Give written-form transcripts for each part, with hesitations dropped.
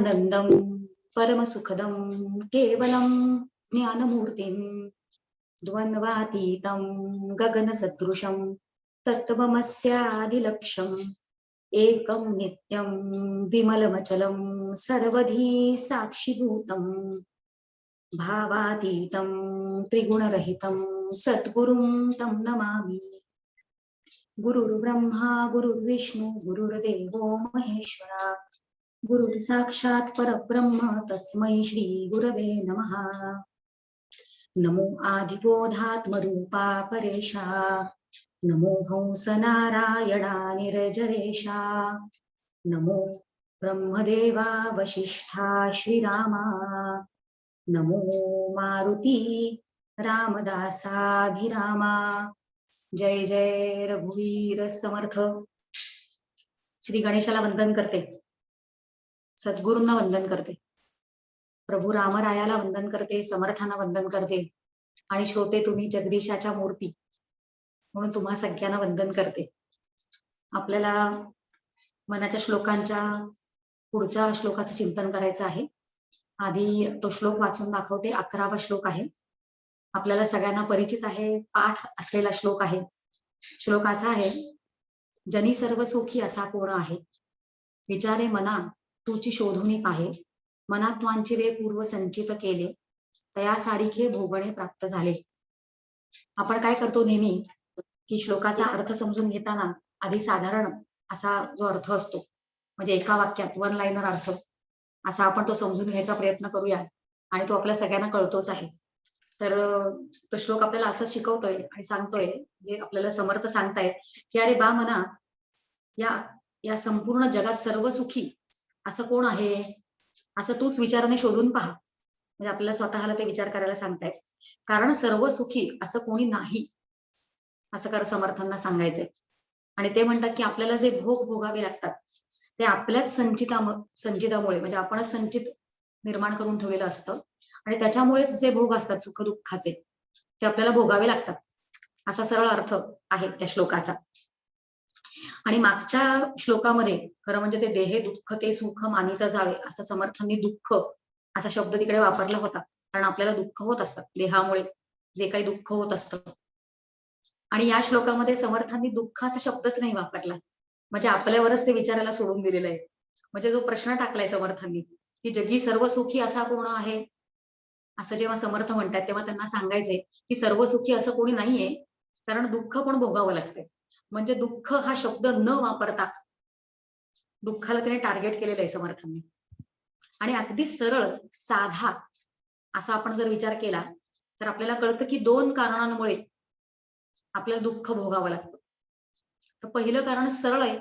आनंदं परमसुखदं केवलं ज्ञानमूर्तिं द्वन्द्वातीतं गगनसदृशं तत्त्वमस्यादिलक्ष्यम् एकं नित्यं विमलमचलं सर्वधी साक्षिभूतं भावातीतं त्रिगुणरहितं सद्गुरुं तं नमामि। गुरुर्ब्रह्मा गुरुर्विष्णु गुरुर्देवो महेश्वरा गुरुर् साक्षात् परब्रह्म तस्मै श्री गुरवे नमः। नमो आदिबोधात्मरूपा परेशा नमो हंसनारायणा निर्जरेशा नमो ब्रह्मदेवा वसिष्ठा श्रीरामा नमो मारुती रामदासाभिरामा। जय जय रघुवीर समर्थ। श्री गणेशाला वंदन करते, सद्गुरूंना वंदन करते, प्रभू रामरायाला वंदन करते, समर्थांना वंदन करते आणि श्रोते तुम्ही जगदीशाच्या मूर्ती म्हणून तुम्हा सगळ्यांना वंदन करते। आपल्याला मनाच्या श्लोकांच्या पुढच्या श्लोकाचं चिंतन करायचं आहे। आधी तो श्लोक वाचून दाखवते। 11वा श्लोक आहे, आपल्याला सगळ्यांना परिचित आहे, पाठ असलेला श्लोक आहे। श्लोक असा आहे, जनी सर्व सुखी असा कोण आहे, विचारे मना तुची शोधुनी पाहे, मनात वांचिले पूर्व संचित केले, तया सारिखे भोगणे प्राप्त झाले। आपण काय करतो नेहमी की श्लोकाचा अर्थ समजून घेताना आधी साधारण असा जो अर्थ असतो, म्हणजे एका वाक्यात वन लाईनर अर्थ असा आपण तो समजून घ्यायचा प्रयत्न करूया, आणि तो आपल्या सगळ्यांना कळतोच आहे। तर तो श्लोक आपल्याला असं शिकवतोय आणि सांगतोय, जे आपल्याला समर्थ सांगतायत की अरे बा मना, या संपूर्ण जगात सर्व सुखी असं कोण आहे, असं तूच विचाराने शोधून पहा। म्हणजे आपल्याला स्वतःला ते विचार करायला सांगतायत, कारण सर्व सुखी असं कोणी नाही असं कर समर्थांना सांगायचंय। आणि ते म्हणतात की आपल्याला जे भोग भोगावे लागतात ते आपल्याच संचितामुळे, म्हणजे आपणच संचित निर्माण करून ठेवलेलं असतं, आणि त्याच्यामुळेच जे भोग असतात सुख दुःखाचे ते आपल्याला भोगावे लागतात, असा सरळ अर्थ आहे त्या श्लोकाचा। आणि मागच्या श्लोकामध्ये खरं म्हणजे ते देहे दुःख ते सुख मानित जावे असं समर्थांनी दुःख असा शब्द तिकडे वापरला होता, कारण आपल्याला दुःख होत असतात देहामुळे, जे काही दुःख होत असतं। आणि या श्लोकामध्ये समर्थांनी दुःख असा शब्दच नाही वापरला, म्हणजे आपल्यावरच ते विचारायला सोडून दिलेलं आहे। म्हणजे जो प्रश्न टाकलाय समर्थांनी की जगी सर्व सुखी असा कोण आहे, असं जेव्हा समर्थ म्हणतात तेव्हा त्यांना सांगायचंय की सर्व सुखी असं कोणी नाहीये, कारण दुःख पण भोगावं लागतंय। म्हणजे दुःख हा शब्द न वापरता दुःखाला त्याने टार्गेट केलेलं आहे समर्थांनी। आणि अगदी सरळ साधा असा आपण जर विचार केला तर आपल्याला कळतं की 2 कारणांमुळे आपल्याला दुःख भोगावं लागतं। तर पहिलं कारण सरळ आहे,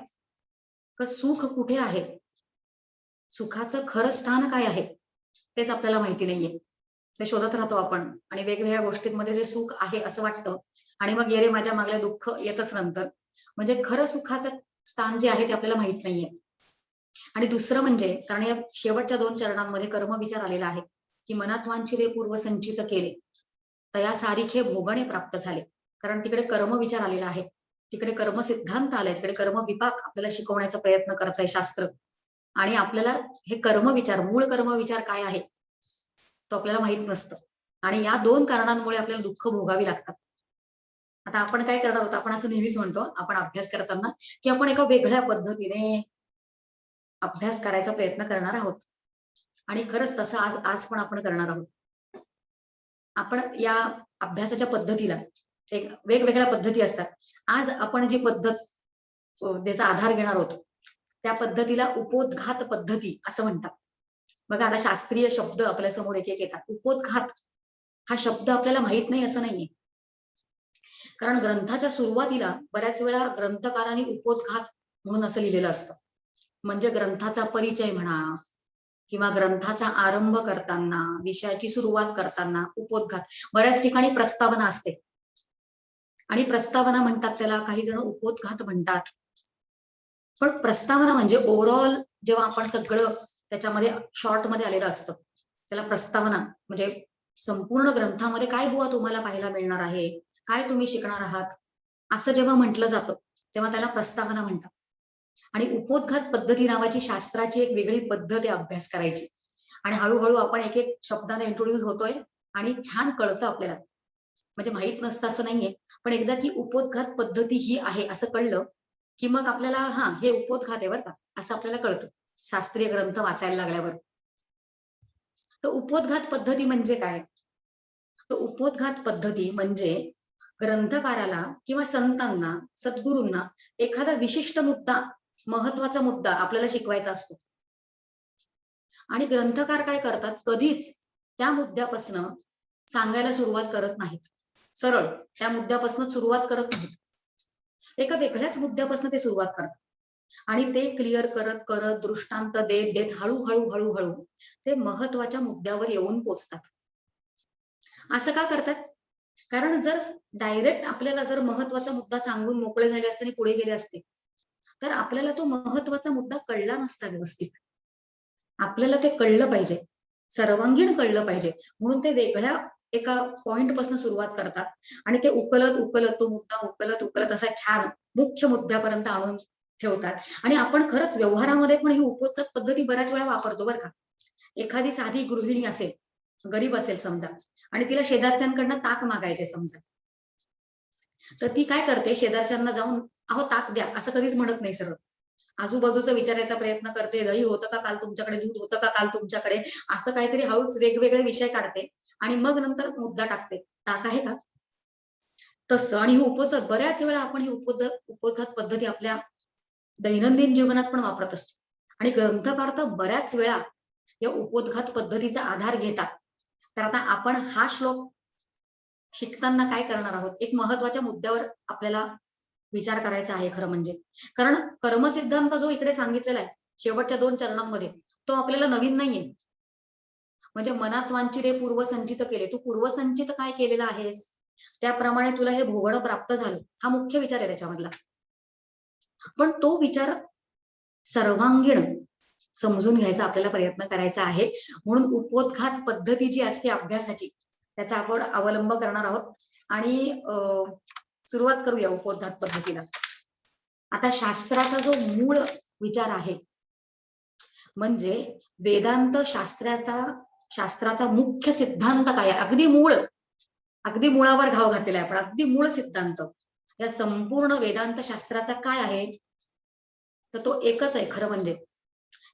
की सुख कुठे आहे, सुखाचं खरं स्थान काय आहे तेच आपल्याला माहिती नाहीये। ते शोधत राहतो आपण, आणि वेगवेगळ्या गोष्टींमध्ये जे सुख आहे असं वाटतं, आणि मग ये रे माझ्या मागल्या दुःख येतच नंतर। म्हणजे खरं सुखाचं स्थान जे आहे ते आपल्याला माहित नाहीये। आणि दुसरं म्हणजे कारण या शेवटच्या 2 चरणांमध्ये कर्मविचार आलेला आहे की मनात वांछिले पूर्व संचित केले, तया सारिखे भोगणे प्राप्त झाले। कारण तिकडे कर्मविचार आलेला आहे, तिकडे कर्म सिद्धांत आलाय, तिकडे कर्म विपाक आपल्याला शिकवण्याचा प्रयत्न करत आहे शास्त्र। आणि आपल्याला हे कर्मविचार, मूळ कर्मविचार काय आहे तो आपल्याला माहित नसतं, आणि या 2 कारणांमुळे आपल्याला दुःख भोगावी लागतात। आता आपण काय करणार आहोत, आपण असं नेहमीच म्हणतो आपण अभ्यास करताना की आपण एका वेगळ्या पद्धतीने अभ्यास करायचा प्रयत्न करणार आहोत, आणि खरंच तसं आज पण आपण करणार आहोत। आपण या अभ्यासाच्या पद्धतीला एक वेगवेगळ्या पद्धती असतात। आज आपण जी पद्धत त्याचा आधार घेणार आहोत त्या पद्धतीला उपोद्घात पद्धती असं म्हणतात। बघा आता शास्त्रीय शब्द आपल्या समोर एक एक येतात। उपोद्घात हा शब्द आपल्याला माहित नाही असं नाहीये, कारण ग्रंथाच्या सुरुवातीला बऱ्याच वेळा ग्रंथकारांनी उपोद्घात म्हणून असं लिहिलेलं असतं। म्हणजे ग्रंथाचा परिचय म्हणा किंवा ग्रंथाचा आरंभ करताना, विषयाची सुरुवात करताना उपोद्घात, बऱ्याच ठिकाणी प्रस्तावना असते आणि प्रस्तावना म्हणतात त्याला, काही जण उपोद्घात म्हणतात। पण प्रस्तावना म्हणजे ओव्हरऑल जेव्हा आपण सगळं त्याच्यामध्ये शॉर्ट मध्ये आलेलं असतं त्याला प्रस्तावना, म्हणजे संपूर्ण ग्रंथामध्ये काय बुवा तुम्हाला पाहायला मिळणार आहे, काय तुम्ही शिकणार आहात, असं जेव्हा म्हटलं जातं तेव्हा त्याला प्रस्तावना म्हणतात। आणि उपोद्घात पद्धती नावाची शास्त्राची एक वेगळी पद्धत आहे अभ्यास करायची. आणि हळूहळू आपण एक एक शब्दाने इंट्रोड्यूस होतोय आणि छान कळतं आपल्याला. म्हणजे माहित नसतं असं नाहीये, पण एकदा की उपोद्घात पद्धती ही आहे असं कळलं की मग आपल्याला हा हे उपोद्घात आहे बरं का असं आपल्याला कळतं शास्त्रीय ग्रंथ वाचायला लागल्यावर. तर उपोद्घात पद्धती म्हणजे काय? तर उपोद्घात पद्धती म्हणजे ग्रंथकाराला किंवा संतांना, सद्गुरूंना एखादा विशिष्ट मुद्दा, महत्वाचा मुद्दा आपल्याला शिकवायचा असतो. आणि ग्रंथकार काय करतात, कधीच त्या मुद्द्यापासून सांगायला सुरुवात करत नाहीत. सरळ त्या मुद्द्यापासून सुरुवात करत नाहीत. एका वेगळ्याच मुद्द्यापासून ते सुरुवात करतात आणि ते क्लिअर करत करत दृष्टांत देत देत हळूहळू हळूहळू ते महत्वाच्या मुद्द्यावर येऊन पोचतात. असं का करतात? कारण जर डायरेक्ट आपल्याला जर महत्वाचा मुद्दा सांगून मोकळे झाले असते आणि पुढे गेले असते, तर आपल्याला तो महत्वाचा मुद्दा कळला नसता व्यवस्थित. आपल्याला ते कळलं पाहिजे, सर्वांगीण कळलं पाहिजे, म्हणून ते वेगळ्या एका पॉइंट पासून सुरुवात करतात आणि ते उकलत उकलत तो मुद्दा उकलत उकलत असा छान मुख्य मुद्द्यापर्यंत आणून ठेवतात. आणि आपण खरंच व्यवहारामध्ये पण ही उपोद्घात पद्धती बऱ्याच वेळा वापरतो बरं का. एखादी साधी गृहिणी असेल, गरीब असेल समजा, आणि तिला शेजारच्यांकडनं ताक मागायचे समजा, तर ती काय करते, शेजारच्यांना जाऊन अहो ताक द्या असं कधीच म्हणत नाही. सरळ आजूबाजूचा विचारायचा प्रयत्न करते, दही होतं का काल तुमच्याकडे, दूध होतं का काल तुमच्याकडे, असं काहीतरी हळूच वेगवेगळे विषय काढते आणि मग नंतर मुद्दा टाकते, ताक आहे का. तसं. आणि ही उपोद्घात बऱ्याच वेळा आपण ही उपोद्घात पद्धती आपल्या दैनंदिन जीवनात पण वापरत असतो. आणि ग्रंथकार तर बऱ्याच वेळा या उपोद्घात पद्धतीचा आधार घेतात. तर आता आपण हा श्लोक शिकताना काय करणार आहोत, एक महत्वाच्या मुद्द्यावर आपल्याला विचार करायचा आहे खरं म्हणजे. कारण कर्मसिद्धांत जो इकडे सांगितलेला आहे शेवटच्या 2 चरणांमध्ये, तो आपल्याला नवीन नाहीये. म्हणजे मनात वांछिते पूर्वसंचित केले, तू पूर्वसंचित काय केलेलं आहेस त्याप्रमाणे तुला हे भोगणं प्राप्त झालं, हा मुख्य विचार आहे त्याच्यामधला. पण तो विचार सर्वांगीण समजून घ्यायचा आपल्याला प्रयत्न करायचा आहे. म्हणून उपोद्घात पद्धती जी असते अभ्यासाची, त्याचा आपण अवलंब करणार आहोत. आणि सुरुवात करूया उपोद्घात पद्धतीला. आता शास्त्राचा जो मूळ विचार आहे, म्हणजे वेदांत शास्त्राचा मुख्य सिद्धांत काय आहे, अगदी मुळावर घाव घातलेला आहे आपण, अगदी मूळ सिद्धांत या संपूर्ण वेदांत शास्त्राचा काय आहे, तर तो एकच आहे खरं म्हणजे,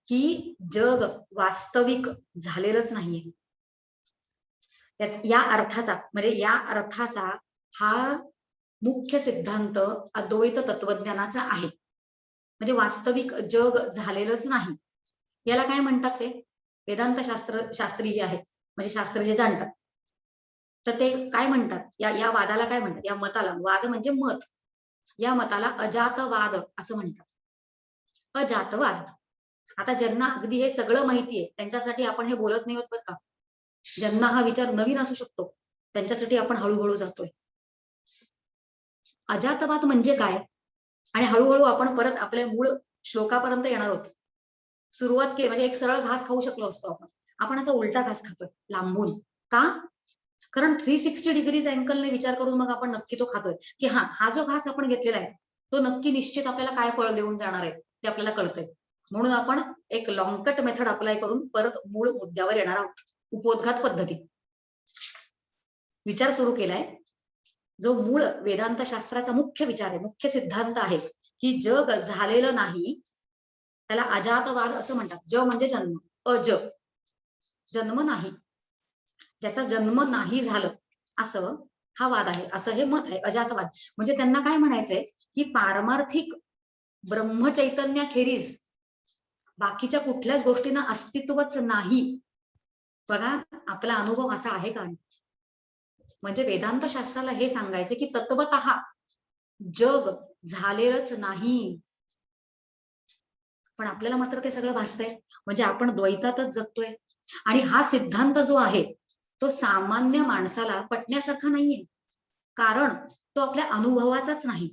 की जग वास्तविक झालेलंच नाहीये. या अर्थाचा हा मुख्य सिद्धांत अद्वैत तत्वज्ञानाचा आहे. म्हणजे वास्तविक जग झालेलंच नाही. याला काय म्हणतात, ते वेदांत शास्त्री जे आहेत, म्हणजे शास्त्र जे जाणतात, तर ते काय म्हणतात, या वादाला काय म्हणतात, या मताला, वाद म्हणजे मत, या मताला अजातवाद असं म्हणतात. अजातवाद. आता ज्यांना अगदी हे सगळं माहितीये त्यांच्यासाठी आपण हे बोलत नाही आहोत बरं का. ज्यांना हा विचार नवीन असू शकतो त्यांच्यासाठी आपण हळूहळू जातोय. अजातवाद म्हणजे काय, आणि हळूहळू आपण परत आपल्या मूळ श्लोकापर्यंत येणार आहोत. सुरुवात केली म्हणजे एक सरळ घास खाऊ शकलो असतो आपण असा उलटा घास खातोय लांबून. का? कारण 360 डिग्रीज अँगलने विचार करून मग आपण नक्की तो खातोय, की हा जो घास आपण घेतलेला आहे तो नक्की निश्चित आपल्याला काय फळ देऊन जाणार आहे ते आपल्याला कळतंय. म्हणून आपण एक लॉंगकट मेथड अप्लाय करून परत मूळ मुद्द्यावर येणार आहोत. उपोद्घात पद्धती विचार सुरू केलाय, जो मूळ वेदांत शास्त्राचा मुख्य विचार आहे, मुख्य सिद्धांत आहे, की जग झालेलं नाही, त्याला अजातवाद असं म्हणतात. ज म्हणजे जन्म, अज जन्म नाही, ज्याचा जन्म नाही झालं असं हा वाद आहे, असं हे मत आहे, अजातवाद. म्हणजे त्यांना काय म्हणायचंय, की पारमार्थिक ब्रह्मचैतन्याखेरीज बाकीच्या कुठल्याच गोष्टींना अस्तित्वच नाही. बघा आपला अनुभव असा आहे का. म्हणजे वेदांत शास्त्राला हे सांगायचे की तत्वतः जग झालेलंच नाही, पण आपल्याला मात्र ते सगळं भासतंय. म्हणजे आपण द्वैतातच जगतोय. आणि हा सिद्धांत जो आहे तो सामान्य माणसाला पटण्यासारखा नाहीये, कारण तो आपल्या अनुभवाचाच नाही.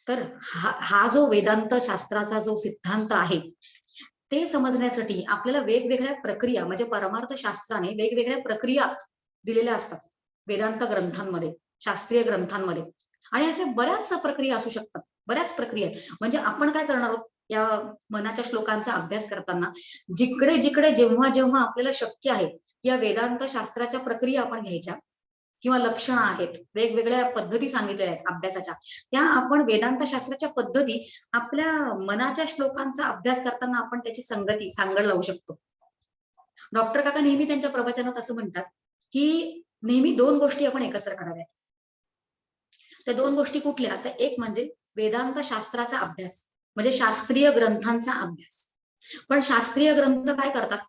तर हा जो वेदांत शास्त्राचा जो सिद्धांत आहे ते समजण्यासाठी आपल्याला वेगवेगळ्या प्रक्रिया, म्हणजे परमार्थ शास्त्राने वेगवेगळ्या प्रक्रिया दिलेल्या असतात वेदांत ग्रंथांमध्ये, शास्त्रीय ग्रंथांमध्ये. आणि असे बऱ्याच प्रक्रिया असू शकतात. बऱ्याच प्रक्रिया आहेत. म्हणजे आपण काय करणार आहोत या मनाच्या श्लोकांचा अभ्यास करताना, जिकडे जिकडे जेव्हा जेव्हा आपल्याला शक्य आहे या वेदांत शास्त्राच्या प्रक्रिया आपण घ्यायच्या किंवा लक्षणं आहेत, वेगवेगळ्या पद्धती सांगितलेल्या आहेत अभ्यासाच्या, त्या आपण वेदांत शास्त्राच्या पद्धती आपल्या मनाच्या श्लोकांचा अभ्यास करताना आपण त्याची सांगड लावू शकतो. डॉक्टर काका नेहमी त्यांच्या प्रवचनात असं म्हणतात की नेहमी 2 गोष्टी आपण एकत्र कराव्यात. त्या 2 गोष्टी कुठल्या? तर एक म्हणजे वेदांत शास्त्राचा अभ्यास, म्हणजे शास्त्रीय ग्रंथांचा अभ्यास. पण शास्त्रीय ग्रंथ काय करतात?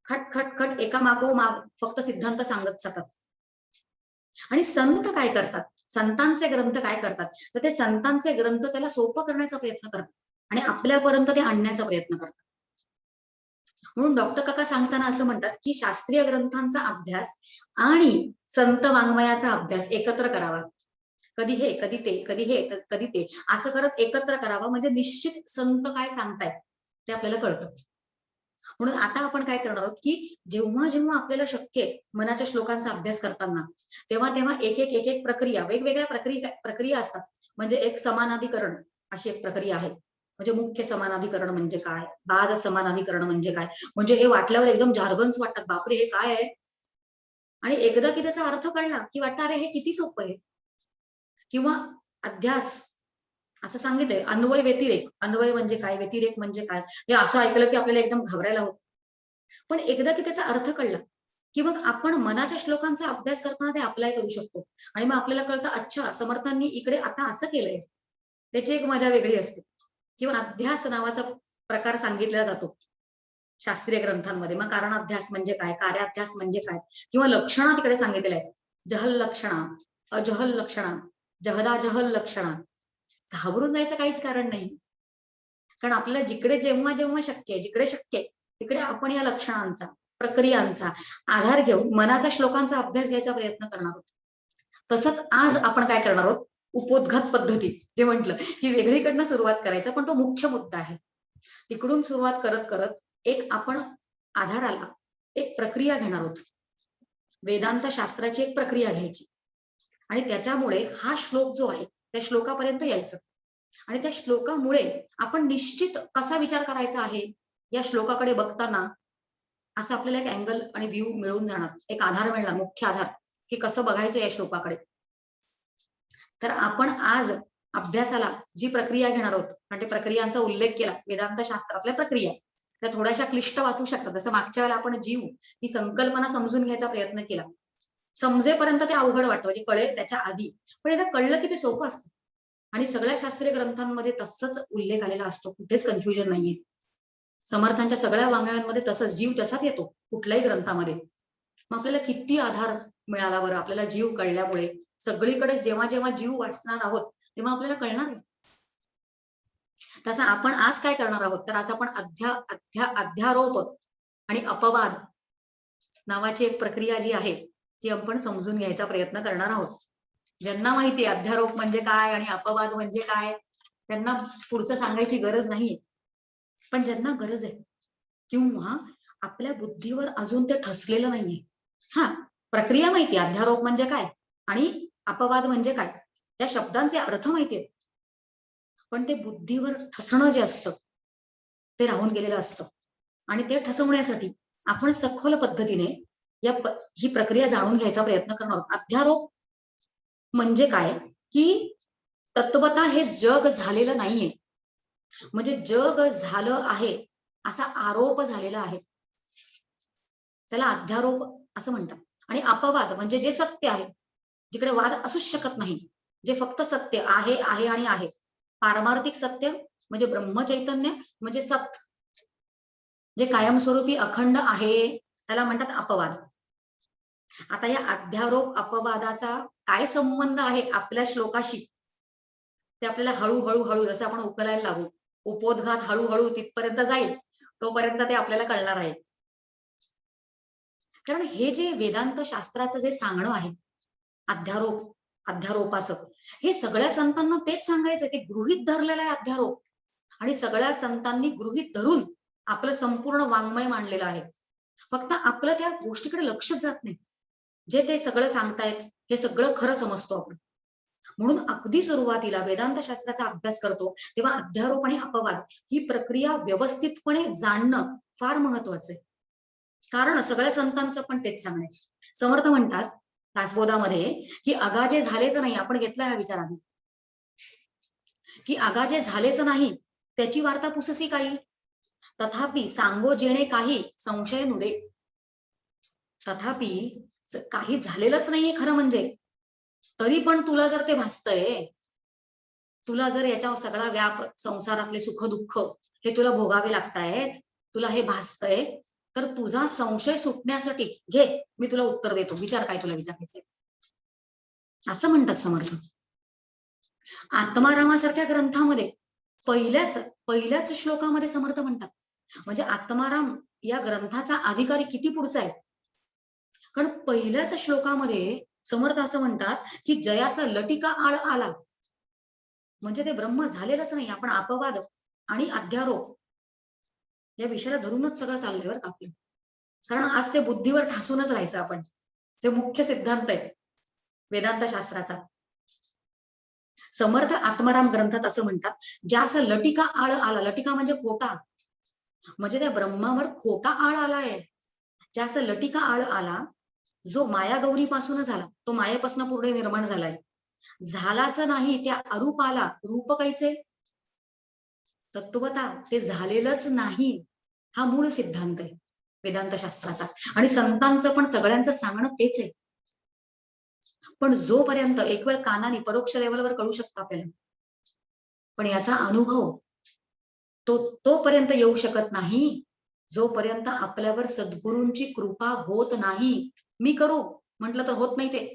खट खट खट एका मागोमाग फक्त सिद्धांत सांगत जातात. आणि संत काय करतात? संतांचे ग्रंथ काय करतात? तर ते संतांचे ग्रंथ त्याला सोपं करण्याचा प्रयत्न करतात आणि आपल्यापर्यंत ते आणण्याचा प्रयत्न करतात. म्हणून डॉक्टर काका सांगताना असं म्हणतात की शास्त्रीय ग्रंथांचा अभ्यास आणि संत वाङ्मयाचा अभ्यास एकत्र करावा. कधी हे कधी ते, कधी हे कधी ते, असं करत एकत्र करावा, म्हणजे निश्चित संत काय सांगतायत ते आपल्याला कळतं. म्हणून आता आपण काय करणार आहोत की जेव्हा जेव्हा आपल्याला शक्य आहे मनाच्या श्लोकांचा अभ्यास करताना, तेव्हा तेव्हा एक एक एक एक प्रक्रिया, वेगवेगळ्या प्रक्रिया असतात. म्हणजे एक समानाधिकरण अशी एक प्रक्रिया आहे. म्हणजे मुख्य समानाधिकरण म्हणजे काय, बाद समानाधिकरण म्हणजे काय, म्हणजे हे वाटल्यावर एकदम जार्गन्स वाटतात, बापरे हे काय आहे. आणि एकदा की त्याचा अर्थ कळला की वाटतं अरे हे किती सोपं आहे. किंवा अध्यास असं सांगितलंय, अन्वय व्यतिरेक, अन्वय म्हणजे काय, व्यतिरेक म्हणजे काय, हे असं ऐकलं की आपल्याला एकदम घाबरायला होतं. पण एकदा की त्याचा अर्थ कळला की मग आपण मनाच्या श्लोकांचा अभ्यास करताना ते अप्लाय करू शकतो आणि मग आपल्याला कळतं अच्छा समर्थांनी इकडे आता असं केलंय. त्याची एक मजा वेगळी असते. किंवा अध्यास नावाचा प्रकार सांगितला जातो शास्त्रीय ग्रंथांमध्ये. मग कारणाध्यास म्हणजे काय, कार्याध्यास म्हणजे काय, किंवा लक्षणा तिकडे सांगितलेल्या आहेत. जहल लक्षणा, अजहल लक्षणा, जहदा जहल लक्षणा. घाबरून जायचं काहीच कारण नाही. कारण आपल्याला जिकडे जेव्हा जेव्हा शक्य आहे, जिकडे शक्य आहे तिकडे आपण या लक्षणांचा, प्रक्रियांचा आधार घेऊन मनाचा श्लोकांचा अभ्यास घ्यायचा प्रयत्न करणार आहोत. तसंच आज आपण काय करणार आहोत, उपोद्घात पद्धती जे म्हटलं की वेगळीकडनं सुरुवात करायचं, पण तो मुख्य मुद्दा आहे. तिकडून सुरुवात करत करत एक आपण आधाराला एक प्रक्रिया घेणार आहोत. वेदांत शास्त्राची एक प्रक्रिया घ्यायची आणि त्याच्यामुळे हा श्लोक जो आहे त्या श्लोकापर्यंत यायचं. आणि त्या श्लोकामुळे आपण निश्चित कसा विचार करायचा आहे या श्लोकाकडे बघताना असं आपल्याला एक अँगल आणि व्ह्यू मिळून जाणार, एक आधार मिळणार, मुख्य आधार, की कसं बघायचं या श्लोकाकडे. तर आपण आज अभ्यासाला जी प्रक्रिया घेणार आहोत, आणि त्या प्रक्रियांचा उल्लेख केला वेदांत शास्त्रातल्या प्रक्रिया, त्या थोड्याशा क्लिष्ट वाटू शकतात. जसं मागच्या वेळेला आपण जीव ही संकल्पना समजून घ्यायचा प्रयत्न केला, समजेपर्यंत ते अवघड वाटतं, म्हणजे कळेल त्याच्या आधी. पण एकदा कळलं की ते सोपं असतं आणि सगळ्या शास्त्रीय ग्रंथांमध्ये तसंच उल्लेख आलेला असतो, कुठेच कन्फ्युजन नाहीये. समर्थांच्या सगळ्या वाङ्मयांमध्ये तसंच जीव तसाच येतो कुठल्याही ग्रंथामध्ये. मग आपल्याला किती आधार मिळाला बरं, आपल्याला जीव कळल्यामुळे. सगळीकडे जेव्हा जेव्हा जीव वाचणार आहोत तेव्हा आपल्याला कळणार आहे. तसं आपण आज काय करणार आहोत, तर आज आपण अध्यारोप आणि अपवाद नावाची एक प्रक्रिया जी आहे ती आपण समजून घ्यायचा प्रयत्न करणार आहोत. ज्यांना माहिती आहे अध्यारोप म्हणजे काय आणि अपवाद म्हणजे काय, त्यांना पुढचं सांगायची गरज नाहीये. पण ज्यांना गरज आहे किंवा आपल्या बुद्धीवर अजून ते ठसलेलं नाहीये, हा प्रक्रिया माहिती, अध्यारोप म्हणजे काय आणि अपवाद म्हणजे काय, त्या शब्दांचे अर्थ माहितीये, पण ते बुद्धीवर ठसणं जे असतं ते राहून गेलेलं असतं. आणि ते ठसवण्यासाठी आपण सखोल पद्धतीने ही प्रक्रिया जाणून घ्यायचा प्रयत्न करणार आहोत. अध्यारोप म्हणजे काय, की तत्वतः हे जग झालेलं नाहीये, म्हणजे जग झालं आहे असा आरोप झालेला आहे, त्याला अध्यारोप असं म्हणतात. आणि अपवाद म्हणजे जे सत्य आहे, जिकडे वाद असूच शकत नाही, जे फक्त सत्य आहे आहे आणि आहे, पारमार्थिक सत्य म्हणजे ब्रह्मचैतन्य म्हणजे सत, जे कायमस्वरूपी अखंड आहे, त्याला म्हणतात अपवाद. आता या अध्यारोप अपवादाचा काय संबंध आहे आपल्या श्लोकाशी, ते आपल्याला हळूहळू हळू जसं आपण उकलायला लागू, उपोद्घात हळूहळू तिथपर्यंत जाईल, तोपर्यंत ते आपल्याला कळणार आहे. कारण हे जे वेदांत शास्त्राचं जे सांगणं आहे अध्यारोपाचं, हे सगळ्या संतांना तेच सांगायचं की गृहीत धरलेला आहे अध्यारोप, आणि सगळ्या संतांनी गृहीत धरून आपलं संपूर्ण वाङ्मय मांडलेलं आहे. फक्त आपलं त्या गोष्टीकडे लक्षच जात नाही. जे ते सगळं सांगतायत हे सगळं खरं समजतो आपण, म्हणून अगदी सुरुवातीला वेदांत शास्त्राचा अभ्यास करतो तेव्हा अध्यारोप आणि अपवाद ही प्रक्रिया व्यवस्थितपणे जाणणं फार महत्वाचं आहे. कारण सगळ्या संतांचं पण तेच सांगणे. समर्थ म्हणतात दासबोधामध्ये की अगाजे झालेच नाही, आपण घेतला हा विचार आधी, की अगाजे झालेच नाही त्याची वार्ता पुससी काही, तथापि सांगो जेणे काही संशय नुदे. तथापि काही झालेलंच नाहीये खरं म्हणजे, तरी पण तुला जर ते भासतंय, तुला जर याच्या सगळा व्याप संसारातले सुख दुःख हे तुला भोगावे लागतायत, तुला हे भासतंय, तर तुझा संशय सुटण्यासाठी घे, मी तुला उत्तर देतो, विचार काय तुला विचारायचंय, असं म्हणतात समर्थ. आत्मारामासारख्या ग्रंथामध्ये पहिल्याच श्लोकामध्ये समर्थ म्हणतात, म्हणजे आत्माराम या ग्रंथाचा अधिकारी किती पुढचा आहे. कारण पहिल्याच श्लोकामध्ये समर्थ असं म्हणतात की जयाचा लटिका आळ आला, म्हणजे ते ब्रह्म झालेलंच नाही. आपण अपवाद आणि अध्यारोप या विषयाला धरूनच सगळं चाललंय बरं का आपलं. कारण आज ते बुद्धीवर ठासूनच राहायचं आपण, जे मुख्य सिद्धांत आहे वेदांत शास्त्राचा. समर्थ आत्माराम ग्रंथात असं म्हणतात, ज्यास लटिका आळ आला, लटिका म्हणजे खोटा, म्हणजे त्या ब्रह्मावर खोटा आळ आलाय. ज्यास लटिका आळ आला, जो माया गौरी पासून झाला, तो मायेपासून पूर्ण निर्माण झालाय. झालाच नाही त्या अरूपाला रूप कायचे, तत्वता ते झालेलंच नाही. हा मूळ सिद्धांत आहे वेदांत शास्त्राचा, आणि संतांचं पण सगळ्यांचं सांगणं तेच आहे. पण जोपर्यंत एक वेळ कानाने परोक्ष लेवलवर कळू शकतो आपल्याला, पण याचा अनुभव तोपर्यंत येऊ शकत नाही जोपर्यंत आपल्यावर सद्गुरूंची कृपा होत नाही. मी करू म्हटलं तर होत नाही.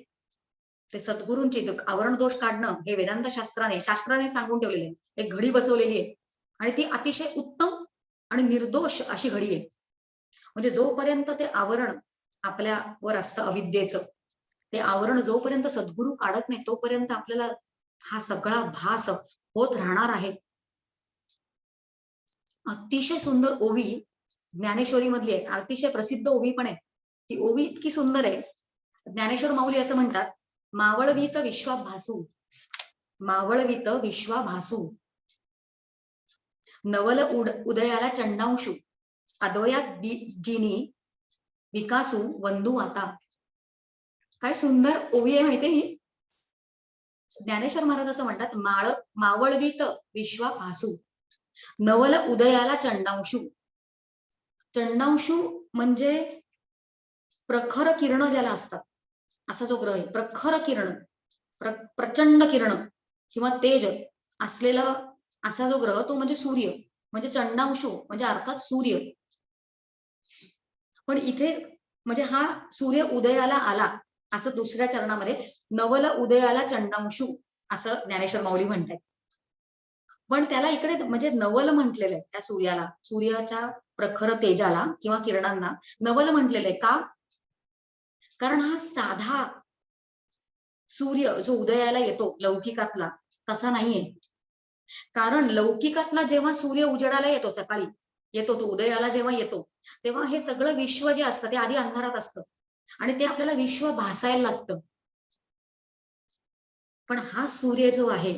ते सद्गुरूंची आवरण दोष काढणं हे वेदांत शास्त्राने सांगून ठेवलेले, एक घडी बसवलेली आहे, आणि ती अतिशय उत्तम आणि निर्दोष अशी घडी आहे. म्हणजे जोपर्यंत ते आवरण आपल्यावर असतं अविद्येचं, ते आवरण जोपर्यंत सद्गुरू काढत नाही तोपर्यंत आपल्याला हा सगळा भास होत राहणार आहे. अतिशय सुंदर ओवी ज्ञानेश्वरी मधली आहे, अतिशय प्रसिद्ध ओवी पण आहे. ती ओवी इतकी सुंदर आहे. ज्ञानेश्वर माऊली असं म्हणतात, मावळवीत विश्वाभासू, मावळवीत विश्वाभासू, नवल उदयाला चंडांशू, अद्वयात जिनी विकासू वंदू आता. काय सुंदर ओवी आहे माहितीये ही. ज्ञानेश्वर महाराज असं म्हणतात, मावळवीत विश्वाभासू, नवल उदयाला चंडांशू. चंडांशू म्हणजे प्रखर किरण ज्याला असतात, असा जो ग्रह आहे, प्रखर किरण, प्रचंड किरण किंवा तेज असलेला असा जो ग्रह, तो म्हणजे सूर्य. म्हणजे चंडांशू म्हणजे अर्थात सूर्य. पण इथे म्हणजे हा सूर्य उदयाला आला, असं दुसऱ्या चरणामध्ये नवल उदयाला चंडांशू असं ज्ञानेश्वर माऊली म्हणतात. पण त्याला इकडे म्हणजे नवल म्हटलेलं आहे, त्या सूर्याला, सूर्याच्या प्रखर तेजाला किंवा किरणांना नवल म्हटलेलं आहे. का? कारण हा साधा सूर्य जो उदयाला येतो लौकिकातला तसा नाहीये. कारण लौकिकातला जेव्हा सूर्य उजेडाला येतो, सकाळी येतो, तो उदयाला जेव्हा येतो, तेव्हा हे सगळं विश्व जे असतं ते आधी अंधारात असतं आणि ते आपल्याला विश्व भासायला लागतं. पण हा सूर्य जो आहे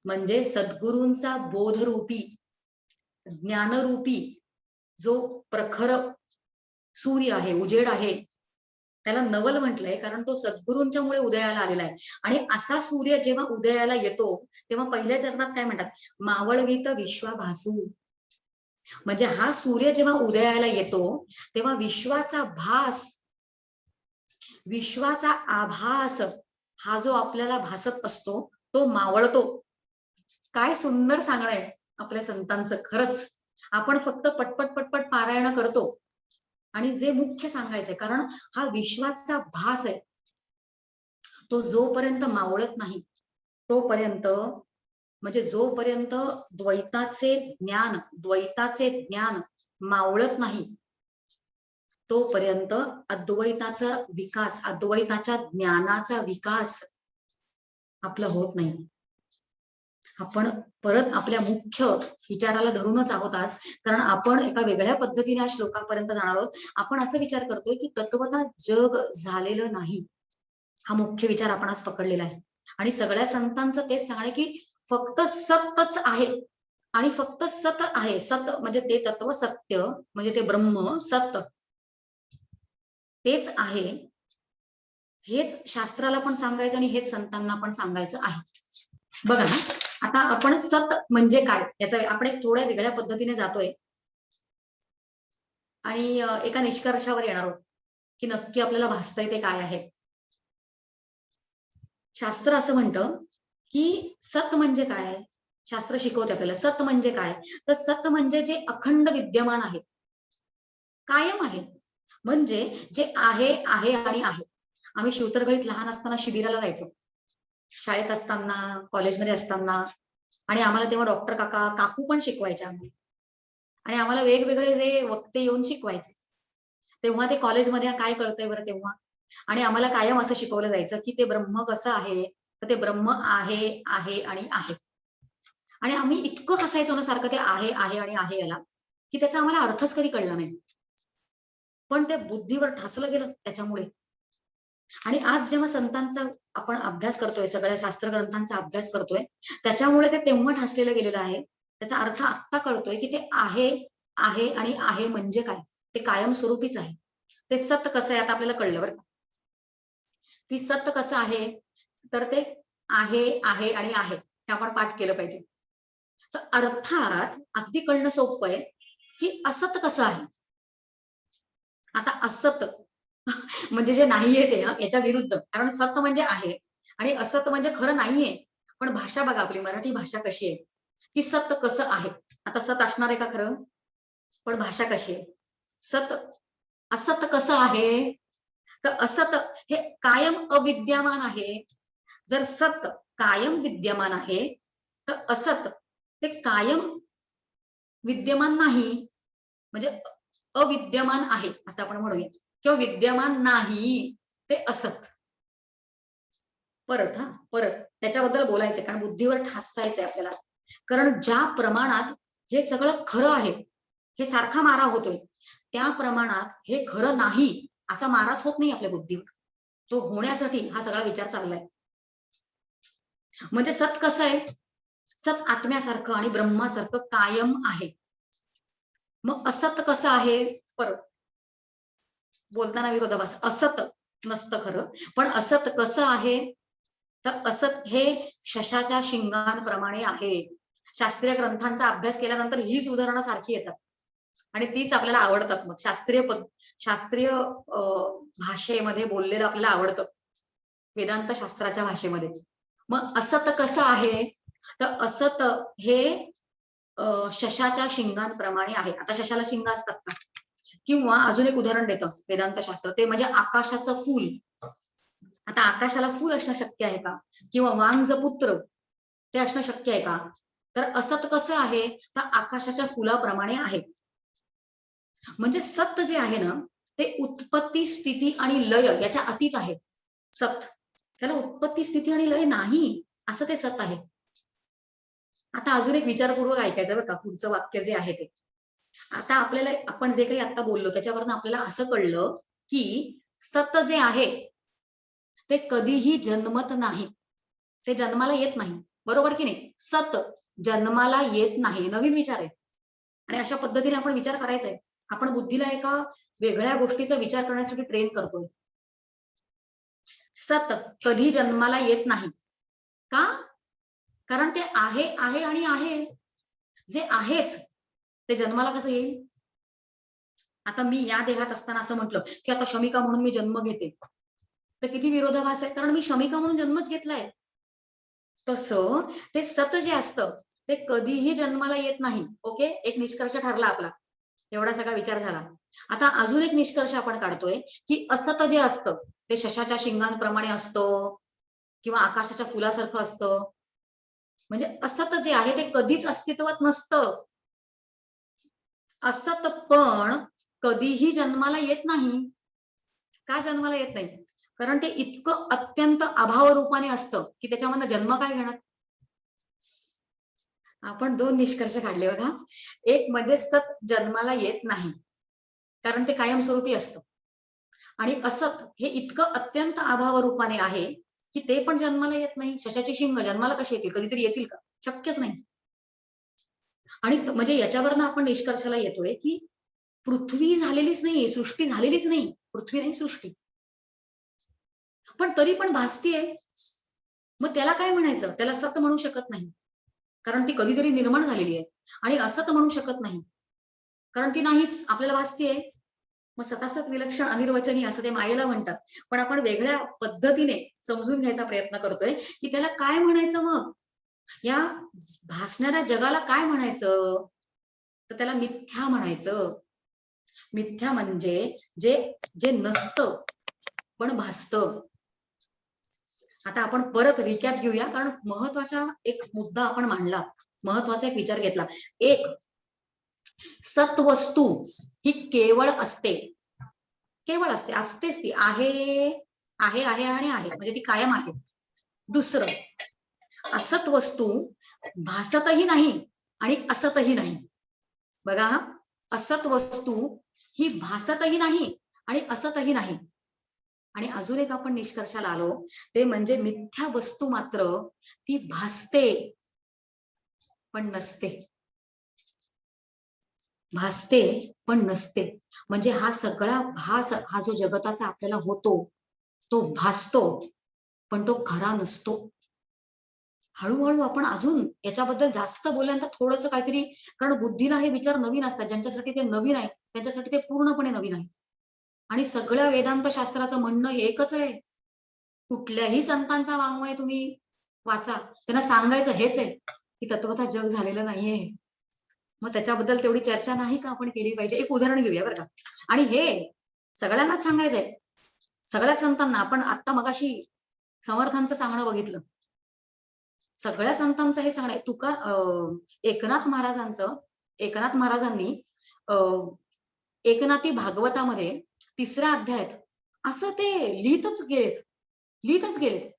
म्हणजे सद्गुरूंचा बोधरूपी, ज्ञानरूपी जो प्रखर सूर्य आहे, उजेड आहे, त्याला नवल म्हटलंय कारण तो सद्गुरूंच्या मुळे उदयाला आलेला आहे. आणि असा सूर्य जेव्हा उदयाला येतो तेव्हा पहिल्या चरणात काय म्हणतात, मावळवीत विश्वाभासू. म्हणजे हा सूर्य जेव्हा उदयाला येतो तेव्हा विश्वाचा भास, विश्वाचा आभास हा जो आपल्याला भासत असतो तो मावळतो. काय सुंदर सांगणं आहे आपल्या संतांचं. खरंच आपण फक्त पटपट पारायण करतो आणि जे मुख्य सांगायचंय, कारण हा विश्वाचा भास आहे, तो जोपर्यंत मावळत नाही तोपर्यंत, म्हणजे जोपर्यंत द्वैताचे ज्ञान मावळत नाही तोपर्यंत अद्वैताचा विकास, अद्वैताच्या ज्ञानाचा विकास आपला होत नाही. आपण परत आपल्या मुख्य विचाराला धरूनच आहोत आज, कारण आपण एका वेगळ्या पद्धतीने आज श्लोकापर्यंत जाणार आहोत. आपण असं विचार करतोय की तत्वतः जग झालेलं नाही, हा मुख्य विचार आपण आज पकडलेला आहे. आणि सगळ्या संतांचं तेच सांगणे की फक्त सतच आहे आणि फक्त सत आहे. सत म्हणजे ते तत्व, सत्य म्हणजे ते ब्रह्म, सत तेच आहे. हेच शास्त्राला पण सांगायचं आणि हेच संतांना पण सांगायचं आहे. बघा ना, आता आपण सत म्हणजे काय याचा आपण एक थोड्या वेगळ्या पद्धतीने जातोय आणि एका निष्कर्षावर येणार आहोत की नक्की आपल्याला भासतंय ते काय आहे. शास्त्र असं म्हणतं की सत म्हणजे काय. शास्त्र शिकवते आपल्याला सत म्हणजे काय. तर सत म्हणजे जे अखंड विद्यमान आहे, कायम आहे, म्हणजे जे आहे आहे आणि आहे. आम्ही शिवतरगळीत लहान असताना शिबिराला जायचो, शाळेत असताना, कॉलेजमध्ये असताना, आणि आम्हाला तेव्हा डॉक्टर काका काकू पण शिकवायचे आम्ही, आणि आम्हाला वेगवेगळे जे वक्ते येऊन शिकवायचे. तेव्हा ते कॉलेजमध्ये काय कळतंय बरं तेव्हा. आणि आम्हाला कायम असं शिकवलं जायचं की ते ब्रह्म कसं आहे, तर ते ब्रह्म आहे आहे आणि आहे. आणि आम्ही इतकं हसायचो ना सारखं ते आहे आहे आणि आहे याला, की त्याचा आम्हाला अर्थच कधी कळला नाही. पण ते बुद्धीवर ठसलं गेलं त्याच्यामुळे. आणि आज जेव्हा संतांचा आपण अभ्यास करतोय, सगळ्या शास्त्र ग्रंथांचा अभ्यास करतोय, त्याच्यामुळे ते तेव्हा ठसलेलं गेलेलं आहे. त्याचा अर्थ आत्ता कळतोय की ते आहे आहे आणि आहे म्हणजे काय. ते कायमस्वरूपीच आहे. ते सत कसं आहे आता आपल्याला कळलं बरं का. की सत कसं आहे, तर ते आहे आहे आणि आहे हे आपण पाठ केलं पाहिजे. तर अर्थात अगदी कळणं सोपं आहे की असत कसं आहे. आता असत म्हणजे जे नाहीये ते याच्या विरुद्ध, कारण सत म्हणजे आहे आणि असत म्हणजे खरं नाहीये. पण भाषा बघा, आपली मराठी भाषा कशी आहे की सत कसं आहे. आता सत असणार आहे का खरं, पण भाषा कशी आहे. सत असत कसं आहे, तर असत हे कायम अविद्यमान आहे. जर सत कायम विद्यमान आहे, तर असत ते कायम विद्यमान नाही, म्हणजे अविद्यमान आहे असं आपण म्हणूया, किंवा विद्यमान नाही ते असत. परत परत त्याच्याबद्दल बोलायचंय, कारण बुद्धीवर ठासायचंय आपल्याला. कारण ज्या प्रमाणात हे सगळं खरं आहे, हे सारखा मारा होतोय, त्या प्रमाणात हे खरं नाही असा माराच होत नाही आपल्या बुद्धीवर. तो होण्यासाठी हा सगळा विचार चाललाय. म्हणजे सत कसं आहे, सत आत्म्यासारखं आणि ब्रह्मासारखं कायम आहे. मग असत कसं आहे, परत बोलताना विरोधाभास. असत नसतं खरं, पण असत कसं आहे, तर असत हे शशाच्या शिंगांप्रमाणे आहे. शास्त्रीय ग्रंथांचा अभ्यास केल्यानंतर हीच उदाहरणं सारखी येतात आणि तीच आपल्याला आवडतात. मग शास्त्रीय भाषेमध्ये बोललेलं आपल्याला आवडतं, वेदांत शास्त्राच्या भाषेमध्ये. मग असत कसं आहे, तर असत हे शशाच्या शिंगांप्रमाणे आहे. आता शशाला शिंग असतात का, किंवा अजून एक उदाहरण देतं वेदांत शास्त्र, ते म्हणजे आकाशाचं फूल. आता आकाशाला फूल असणं शक्य आहे का, किंवा वांझपुत्र ते असणं शक्य आहे का. तर असत कसं आहे, तर आकाशाच्या फुलाप्रमाणे आहे. म्हणजे सत्य जे आहे ना, ते उत्पत्ती स्थिती आणि लय याच्या अतीत आहे. सत त्याला उत्पत्ती स्थिती आणि लय नाही, असं ते सत आहे. आता अजून एक विचारपूर्वक ऐकायचं बरं का, पुढचं वाक्य जे आहे ते. आता आपल्याला आपण जे काही आता बोललो त्याच्यावरनं आपल्याला असं कळलं की सत जे आहे ते कधीही जन्मत नाही, ते जन्माला येत नाही. बरोबर की नाही. सत जन्माला येत नाही, नवीन विचार आहे. आणि अशा पद्धतीने आपण विचार करायचा आहे. आपण बुद्धीला एका वेगळ्या गोष्टीचा विचार करण्यासाठी ट्रेन करतोय. सत कधी जन्माला येत नाही का, कारण ते आहे आहे आणि आहे. जे आहेच ते जन्माला कसं येईल. आता मी या देहात असताना असं म्हटलं की आता शमिका म्हणून मी जन्म घेते, तर किती विरोधाभास आहे, कारण मी शमिका म्हणून जन्मच घेतलाय. तसं ते सत जे असतं ते कधीही जन्माला येत नाही. ओके, एक निष्कर्ष ठरला आपला. एवढा सगळा विचार झाला. आता अजून एक निष्कर्ष आपण काढतोय की असत जे असतं ते शशाच्या शिंगांप्रमाणे असतं किंवा आकाशाच्या फुलासारखं असतं. म्हणजे असत जे आहे ते कधीच अस्तित्वात नसतं. असत पण कधीही जन्माला येत नाही. का जन्माला येत नाही, कारण ते इतकं अत्यंत अभाव रूपाने असतं की त्याच्यामधनं जन्म काय घेणार. आपण दोन निष्कर्ष काढले बघा. एक म्हणजे सत जन्माला येत नाही, कारण ते कायमस्वरूपी असतं. आणि असत हे इतकं अत्यंत अभाव रूपाने आहे की ते पण जन्माला येत नाही. शशाची शिंग जन्माला कशी येतील? कधीतरी येतील का? शक्यच नाही. आणि म्हणजे याच्यावरनं आपण निष्कर्षाला येतोय की पृथ्वी झालेलीच नाहीये, सृष्टी झालेलीच नाही. पृथ्वी नाही सृष्टी. पण तरी पण भासतीये. मग त्याला काय म्हणायचं? त्याला सत म्हणू शकत नाही. कारण ती कधीतरी निर्माण झालेली आहे. आणि असत म्हणू शकत नाही. कारण ती नाहीच, आपल्याला भासतीये. मग सतासत विलक्षण अनिर्वचनीय असं ते मायेला म्हणतात. पण आपण वेगळ्या पद्धतीने समजून घ्यायचा प्रयत्न करतोय की त्याला काय म्हणायचं मग? या भासणाऱ्या जगाला काय म्हणायचं? तर त्याला मिथ्या म्हणायचं. मिथ्या म्हणजे जे जे नसतं पण भासतं. आता आपण परत रिकॅप घेऊया, कारण महत्वाचा एक मुद्दा आपण मांडला, महत्वाचा एक विचार घेतला. एक, सत्वस्तू ही केवळ असते. केवळ असते, असतेच ती. आहे आहे आहे आणि आहे म्हणजे ती कायम आहे. दुसरं, असत वस्तू भासतही नाही आणि असतही नाही. बघा हा, असत वस्तू ही भासतही नाही आणि असतही नाही. आणि अजून एक आपण निष्कर्षाला आलो, ते म्हणजे मिथ्या वस्तू मात्र ती भासते पण नसते. भासते पण नसते. म्हणजे हा सगळा भास, हा जो जगताचा आपल्याला होतो, तो भासतो पण तो खरा नसतो. हळूहळू आपण अजून याच्याबद्दल जास्त बोलल्यानंतर थोडस काहीतरी, कारण बुद्धीला हे विचार नवीन असतात. ज्यांच्यासाठी ते नवीन आहे त्यांच्यासाठी ते पूर्णपणे नवीन आहे. आणि सगळ्या वेदांत शास्त्राचं म्हणणं एकच आहे. कुठल्याही संतांचा वाङ्मय तुम्ही वाचा, त्यांना सांगायचं हेच आहे की तत्वतः जग झालेलं नाहीये. मग त्याच्याबद्दल तेवढी चर्चा नाही का आपण केली पाहिजे? एक उदाहरण घेऊया बरं का. आणि हे सगळ्यांनाच सांगायचंय, सगळ्याच संतांना. आपण आता मगाशी समर्थांचं सांगणं बघितलं, सगळ्या संतांचं हे सांगणं आहे. एकनाथ महाराजांनी एकनाथी भागवतामध्ये 3ऱ्या अध्यायात असं ते लिहितच गेलेत.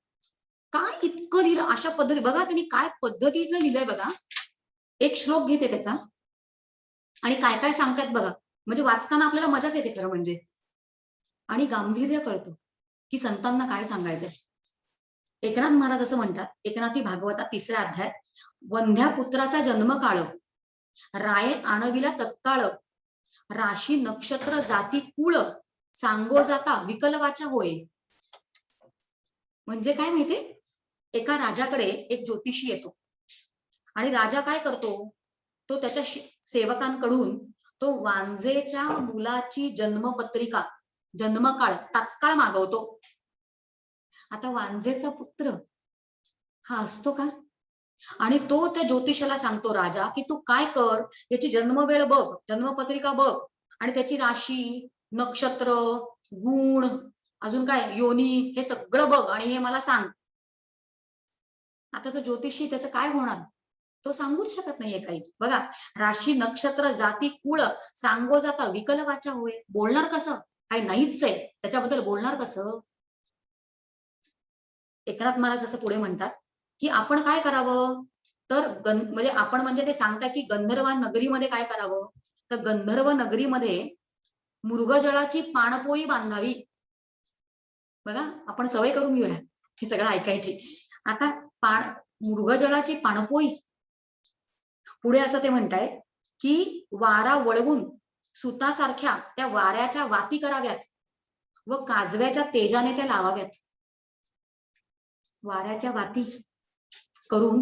काय इतकं लिहिलं अशा पद्धती? बघा त्यांनी काय पद्धतीचं लिहिलंय बघा. एक श्लोक घेते त्याचा आणि काय काय सांगतात बघा. म्हणजे वाचताना आपल्याला मजाच येते खरं म्हणजे. आणि गांभीर्य कळतं की संतांना काय सांगायचंय. एकनाथ महाराज असं म्हणतात, एकनाथी भागवता 3ऱ्या अध्यायात, वंध्या पुत्राचा जन्मकाळ राये आणविला तत्काळ, राशी नक्षत्र जाती कुळ सांगो जाता विकलवाचा होय. म्हणजे काय माहितीये, एका राजाकडे एक ज्योतिषी येतो आणि राजा काय करतो, तो त्याच्या सेवकांकडून तो वांजेच्या मुलाची जन्मपत्रिका, जन्मकाळ तात्काळ मागवतो. आता वांजेचा पुत्र हा असतो का? आणि तो त्या ज्योतिषाला सांगतो राजा की तू काय कर, याची जन्मवेळ बघ, जन्मपत्रिका बघ आणि त्याची राशी, नक्षत्र, गुण, अजून काय योनी, हे सगळं बघ आणि हे मला सांग. आता तो ज्योतिषी त्याचं काय होणार? तो सांगूच शकत नाहीये काही. बघा, राशी नक्षत्र जाती कुळ सांगो जाता विकल वाचा होय. बोलणार कसं? काही नाहीच आहे त्याच्याबद्दल बोलणार कसं? एकनाथ महाराज असं पुढे म्हणतात की आपण काय करावं, तर म्हणजे आपण म्हणजे ते सांगतात की गंधर्व नगरीमध्ये काय करावं, तर गंधर्व नगरीमध्ये मृगजळाची पाणपोई बांधावी. बघा, आपण सवय करून घेऊया हे सगळं ऐकायची. आता मृगजळाची पाणपोई, पुढे असं ते म्हणताय की वारा वळवून सुतासारख्या त्या वाऱ्याच्या वाती कराव्यात व काजव्याच्या तेजाने त्या लावाव्यात. वाऱ्याच्या वाती करून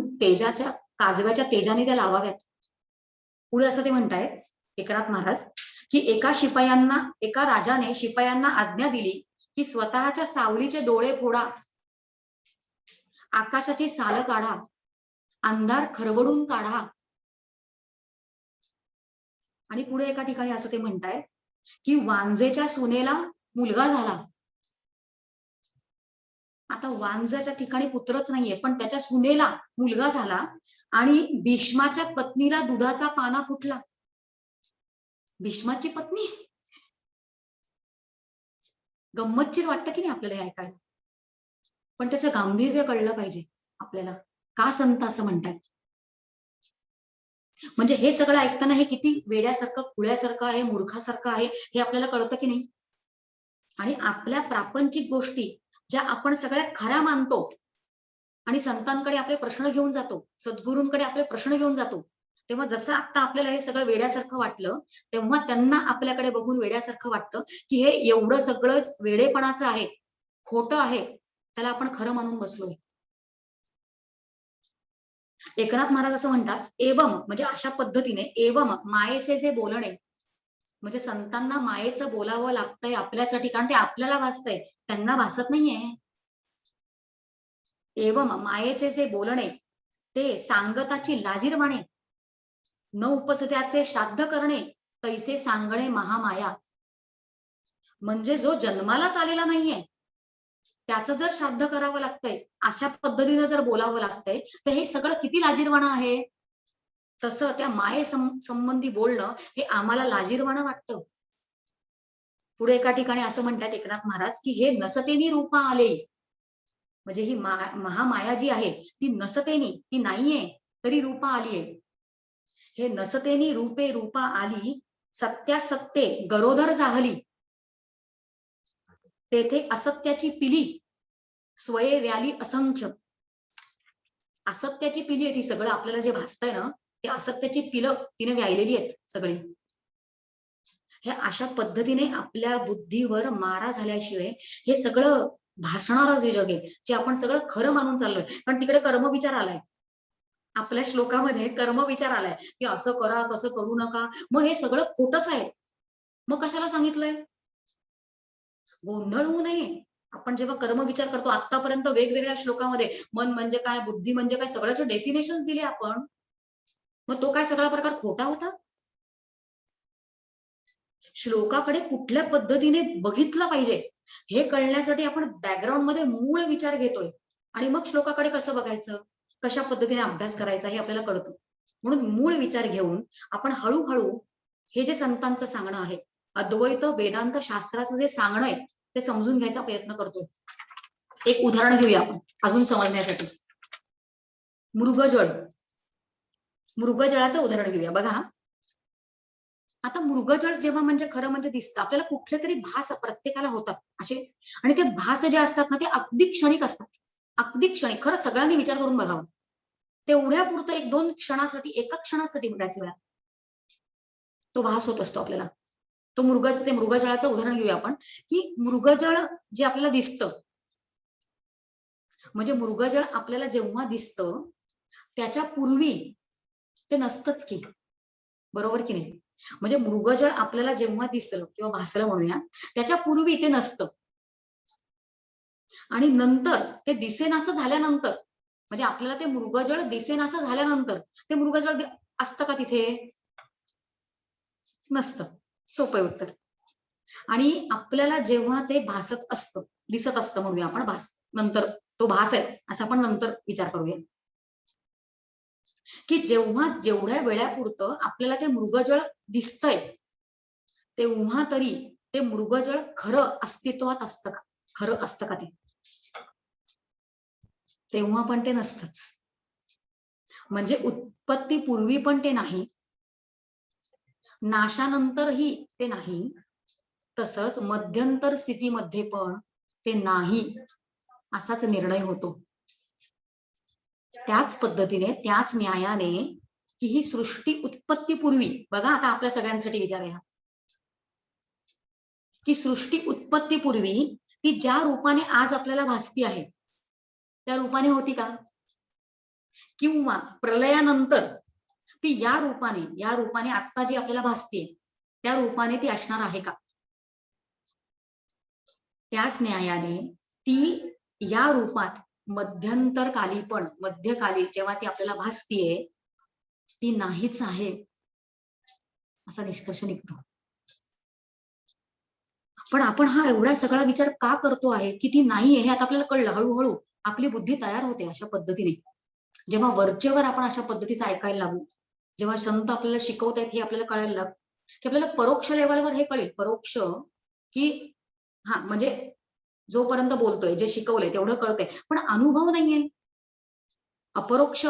काजव्याच्या तेजाने त्या लावाव्यात. पुढे असं ते म्हणतायत एकनाथ महाराज की एका राजाने शिपायांना आज्ञा दिली की स्वतःच्या सावलीचे डोळे फोडा, आकाशाची साल काढा, अंधार खरवडून काढा. आणि पुढे एका ठिकाणी असं ते म्हणताय की वांजेच्या सुनेला मुलगा झाला. आता वांजाच्या ठिकाणी पुत्रच नाहीये पण त्याच्या सुनेला मुलगा झाला आणि भीष्माच्या पत्नीला दुधाचा पाना फुटला. भीष्माची पत्नी, गंमतशीर वाटतं की नाही आपल्याला हे ऐकायला? पण त्याचं गांभीर्य कळलं पाहिजे आपल्याला. का संत असं म्हणतात? म्हणजे हे सगळं ऐकताना हे किती वेड्यासारखं, खुळ्यासारखं आहे, मूर्खासारखं आहे हे आपल्याला कळतं की नाही? आणि आपल्या प्रापंचिक गोष्टी ज्या आपण सगळ्यात खऱ्या मानतो आणि संतांकडे आपले प्रश्न घेऊन जातो, सद्गुरूंकडे आपले प्रश्न घेऊन जातो, तेव्हा जसं आता आपल्याला हे सगळं वेड्यासारखं वाटलं, तेव्हा त्यांना आपल्याकडे बघून वेड्यासारखं वाटतं की हे एवढं सगळं वेडेपणाचं आहे, खोटं आहे, त्याला आपण खरं मानून बसलोय. एकनाथ महाराज असं म्हणतात, एवम म्हणजे अशा पद्धतीने, एवम मायेचे जे बोलणे, म्हणजे संतांना मायेचं बोलावं लागतंय आपल्यासाठी, कारण ते आपल्याला भासतंय, त्यांना भासत नाहीये. एवम मायेचे जे बोलणे, ते सांगताची लाजीरवाणे, न उपसत्याचे श्राद्ध करणे, तैसे सांगणे महामाया. म्हणजे जो जन्मालाच आलेला नाहीये, त्याचं जर श्राद्ध करावं लागतंय, अशा पद्धतीनं जर बोलावं लागतंय, तर हे सगळं किती लाजीरवाणं आहे. तसं त्या माये संबंधी बोलणं हे आम्हाला लाजीरवाणं वाटतं. पुढे एका ठिकाणी असं म्हणतात एकनाथ महाराज की हे नसतेनी रूपा आले, म्हणजे ही महामाया जी आहे ती नसतेनी, ती नाहीये तरी रूपा आलीये. हे नसतेनी रूपे रूपा आली, सत्यासत्ये गरोदर जाहली, तेथे असत्याची पिली स्वये व्याली असंख्य. असत्याची पिली आहे ती, सगळं आपल्याला जे भासतंय ना, ते असत्याची पिलं तिने व्यायलेली आहेत सगळी. हे अशा पद्धतीने आपल्या बुद्धीवर मारा झाल्याशिवाय हे सगळं भासणारं जे जग आहे, जे आपण सगळं खरं मानून चाललोय, कारण तिकडे कर्मविचार आलाय. आपल्या श्लोकामध्ये कर्मविचार आलाय की असं करा, तसं करू नका. मग हे सगळं खोटच आहे. मग कशाला सांगितलंय? गोंधळ होऊ नये. आपण जेव्हा कर्मविचार करतो, आतापर्यंत वेगवेगळ्या श्लोकामध्ये मन म्हणजे काय, बुद्धी म्हणजे काय, सगळ्याचे डेफिनेशन दिले आपण. मग तो काय सगळा प्रकार खोटा होता? श्लोकाकडे कुठल्या पद्धतीने बघितलं पाहिजे हे कळण्यासाठी आपण बॅकग्राऊंड मध्ये मूळ विचार घेतोय, आणि मग श्लोकाकडे कसं बघायचं, कशा पद्धतीने अभ्यास करायचा हे आपल्याला कळतं. म्हणून मूळ विचार घेऊन आपण हळूहळू हे जे संतांचं सांगणं आहे, अद्वैत वेदांत शास्त्राचं जे सांगणं आहे, ते समजून घ्यायचा प्रयत्न करतोय. एक उदाहरण घेऊया आपण अजून समजण्यासाठी. मृगजळ, मृगजळाचं उदाहरण घेऊया. बघा, आता मृगजळ जेव्हा म्हणजे खरं म्हणजे दिसतं आपल्याला, कुठले तरी भास प्रत्येकाला होतात असे, आणि ते भास जे असतात ना, ते अगदी क्षणिक असतात. अगदी क्षणिक, खरं सगळ्यांनी विचार करून बघावं. तेवढ्या पुरतं एक दोन क्षणासाठी, एका क्षणासाठी बऱ्याच वेळा तो भास होत असतो आपल्याला. तो ते मृगजळाचं उदाहरण घेऊया आपण, की मृगजळ जे आपल्याला दिसतं, म्हणजे मृगजळ आपल्याला जेव्हा दिसतं त्याच्या पूर्वी ते नसतंच की, बरोबर की नाही? म्हणजे मृगजळ आपल्याला जेव्हा दिसलं किंवा भासलं म्हणूया, त्याच्या पूर्वी ते नसतं, आणि नंतर ते दिसेनासं झाल्यानंतर, म्हणजे आपल्याला ते मृगजळ दिसेनासं झाल्यानंतर ते मृगजळ असतं का तिथे? नसतं. सोपं उत्तर. आणि आपल्याला जेव्हा ते भासत असतं, दिसत असतं म्हणूया आपण, भास नंतर तो भास आहे असं आपण नंतर विचार करूया, की जेव्हा जेवढ्या वेळापुरतं आपल्याला ते मृगजळ दिसतंय, तेव्हा तरी ते मृगजळ खरं अस्तित्वात असतं का, खरं असतं का ते? तेव्हा पण ते नसतंच. म्हणजे उत्पत्तीपूर्वी पण ते नाही, नाशानंतरही ते नाही, तसंच मध्यंतर स्थितीमध्ये पण ते नाही, असाच निर्णय होतो. त्याच पद्धतीने, त्याच न्यायाने, की ही सृष्टी उत्पत्तीपूर्वी, बघा आता आपल्या सगळ्यांसाठी विचार आहे, की सृष्टी उत्पत्तीपूर्वी ती ज्या रूपाने आज आपल्याला भासती आहे, त्या रूपाने होती का? किंवा प्रलयानंतर ती या रूपाने आता जी आपल्याला भासतीये, त्या रूपाने ती असणार आहे का? त्याच न्यायाने ती या रूपात मध्यंतरकाली पण, मध्यकाली जेव्हा ती आपल्याला भासतीये, ती नाहीच आहे, असा निष्कर्ष निघतो. पण आपण हा एवढा सगळा विचार का करतो आहे की ती नाहीये, हे आता आपल्याला कळलं. हळूहळू आपली बुद्धी तयार होते अशा पद्धतीने. जेव्हा वरचेवर आपण अशा पद्धतीचं ऐकायला लागू, जेव्हा संत आपल्याला शिकवतायत हे आपल्याला कळायला लागतं, की आपल्याला परोक्ष लेवलवर हे कळेल, परोक्ष, की हा म्हणजे जोपर्यंत बोलतोय, जे शिकवलंय तेवढं कळतंय, पण अनुभव नाहीये. अपरोक्ष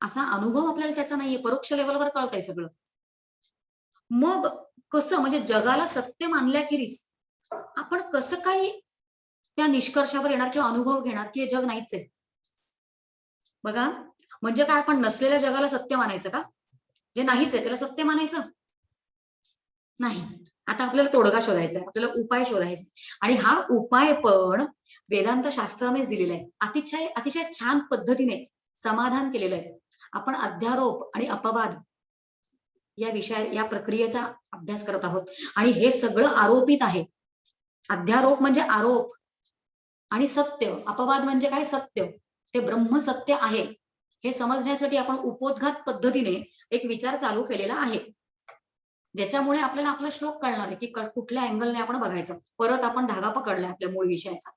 असा अनुभव आपल्याला त्याचा नाहीये, परोक्ष लेवलवर कळतंय सगळं. मग कसं, म्हणजे जगाला सत्य मानल्याखेरीज आपण कसं काय त्या निष्कर्षावर येणार किंवा अनुभव घेणार की हे जग नाहीच आहे. बघा, म्हणजे काय, आपण नसलेल्या जगाला सत्य मानायचं का? जे नाहीच आहे त्याला सत्य मानायचं नाही. आता आपल्याला तोडगा शोधायचा आहे, आपल्याला उपाय शोधायचा, आणि हा उपाय पण वेदांत शास्त्रानेच दिलेला आहे. अतिशय अतिशय छान पद्धतीने समाधान केलेलं आहे. आपण अध्यारोप आणि अपवाद या प्रक्रियेचा अभ्यास करत आहोत, आणि हे सगळं आरोपित आहे. अध्यारोप म्हणजे आरोप, आणि सत्य, अपवाद म्हणजे काय, सत्य. ते ब्रह्म सत्य आहे हे समजण्यासाठी आपण उपोद्घात पद्धतीने एक विचार चालू केलेला आहे, ज्याच्यामुळे आपल्याला आपला श्लोक कळणार आहे की कुठल्या अँगलने आपण बघायचं. परत आपण धागा पकडलाय आपल्या मूळ विषयाचा.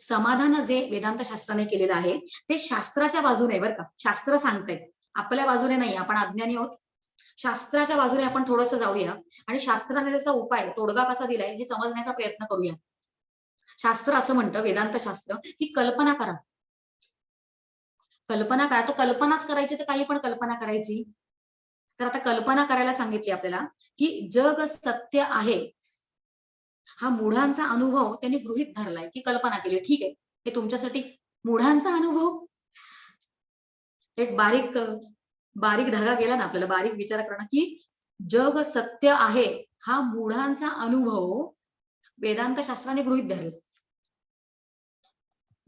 समाधान जे वेदांत शास्त्राने केलेलं आहे ते शास्त्राच्या बाजूने, बरं का, शास्त्र सांगतंय, आपल्या बाजूने नाही. आपण अज्ञानी आहोत. शास्त्राच्या बाजूने आपण थोडंसं जाऊया आणि शास्त्राने त्याचा उपाय, तोडगा कसा दिलाय हे समजण्याचा प्रयत्न करूया. शास्त्र असं म्हणतं, वेदांत शास्त्र, की कल्पना करा. कल्पना करा. तर कल्पनाच करायची तर काही पण कल्पना करायची. तर आता कल्पना करायला सांगितली आपल्याला की जग सत्य आहे हा मूढांचा अनुभव त्यांनी गृहीत धरलाय, की कल्पना केली. ठीक आहे, हे तुमच्यासाठी मूढांचा अनुभव. एक बारीक बारीक धागा गेला ना आपल्याला, बारीक विचार करणं, की जग सत्य आहे हा मूढांचा अनुभव वेदांत शास्त्राने गृहीत धरला.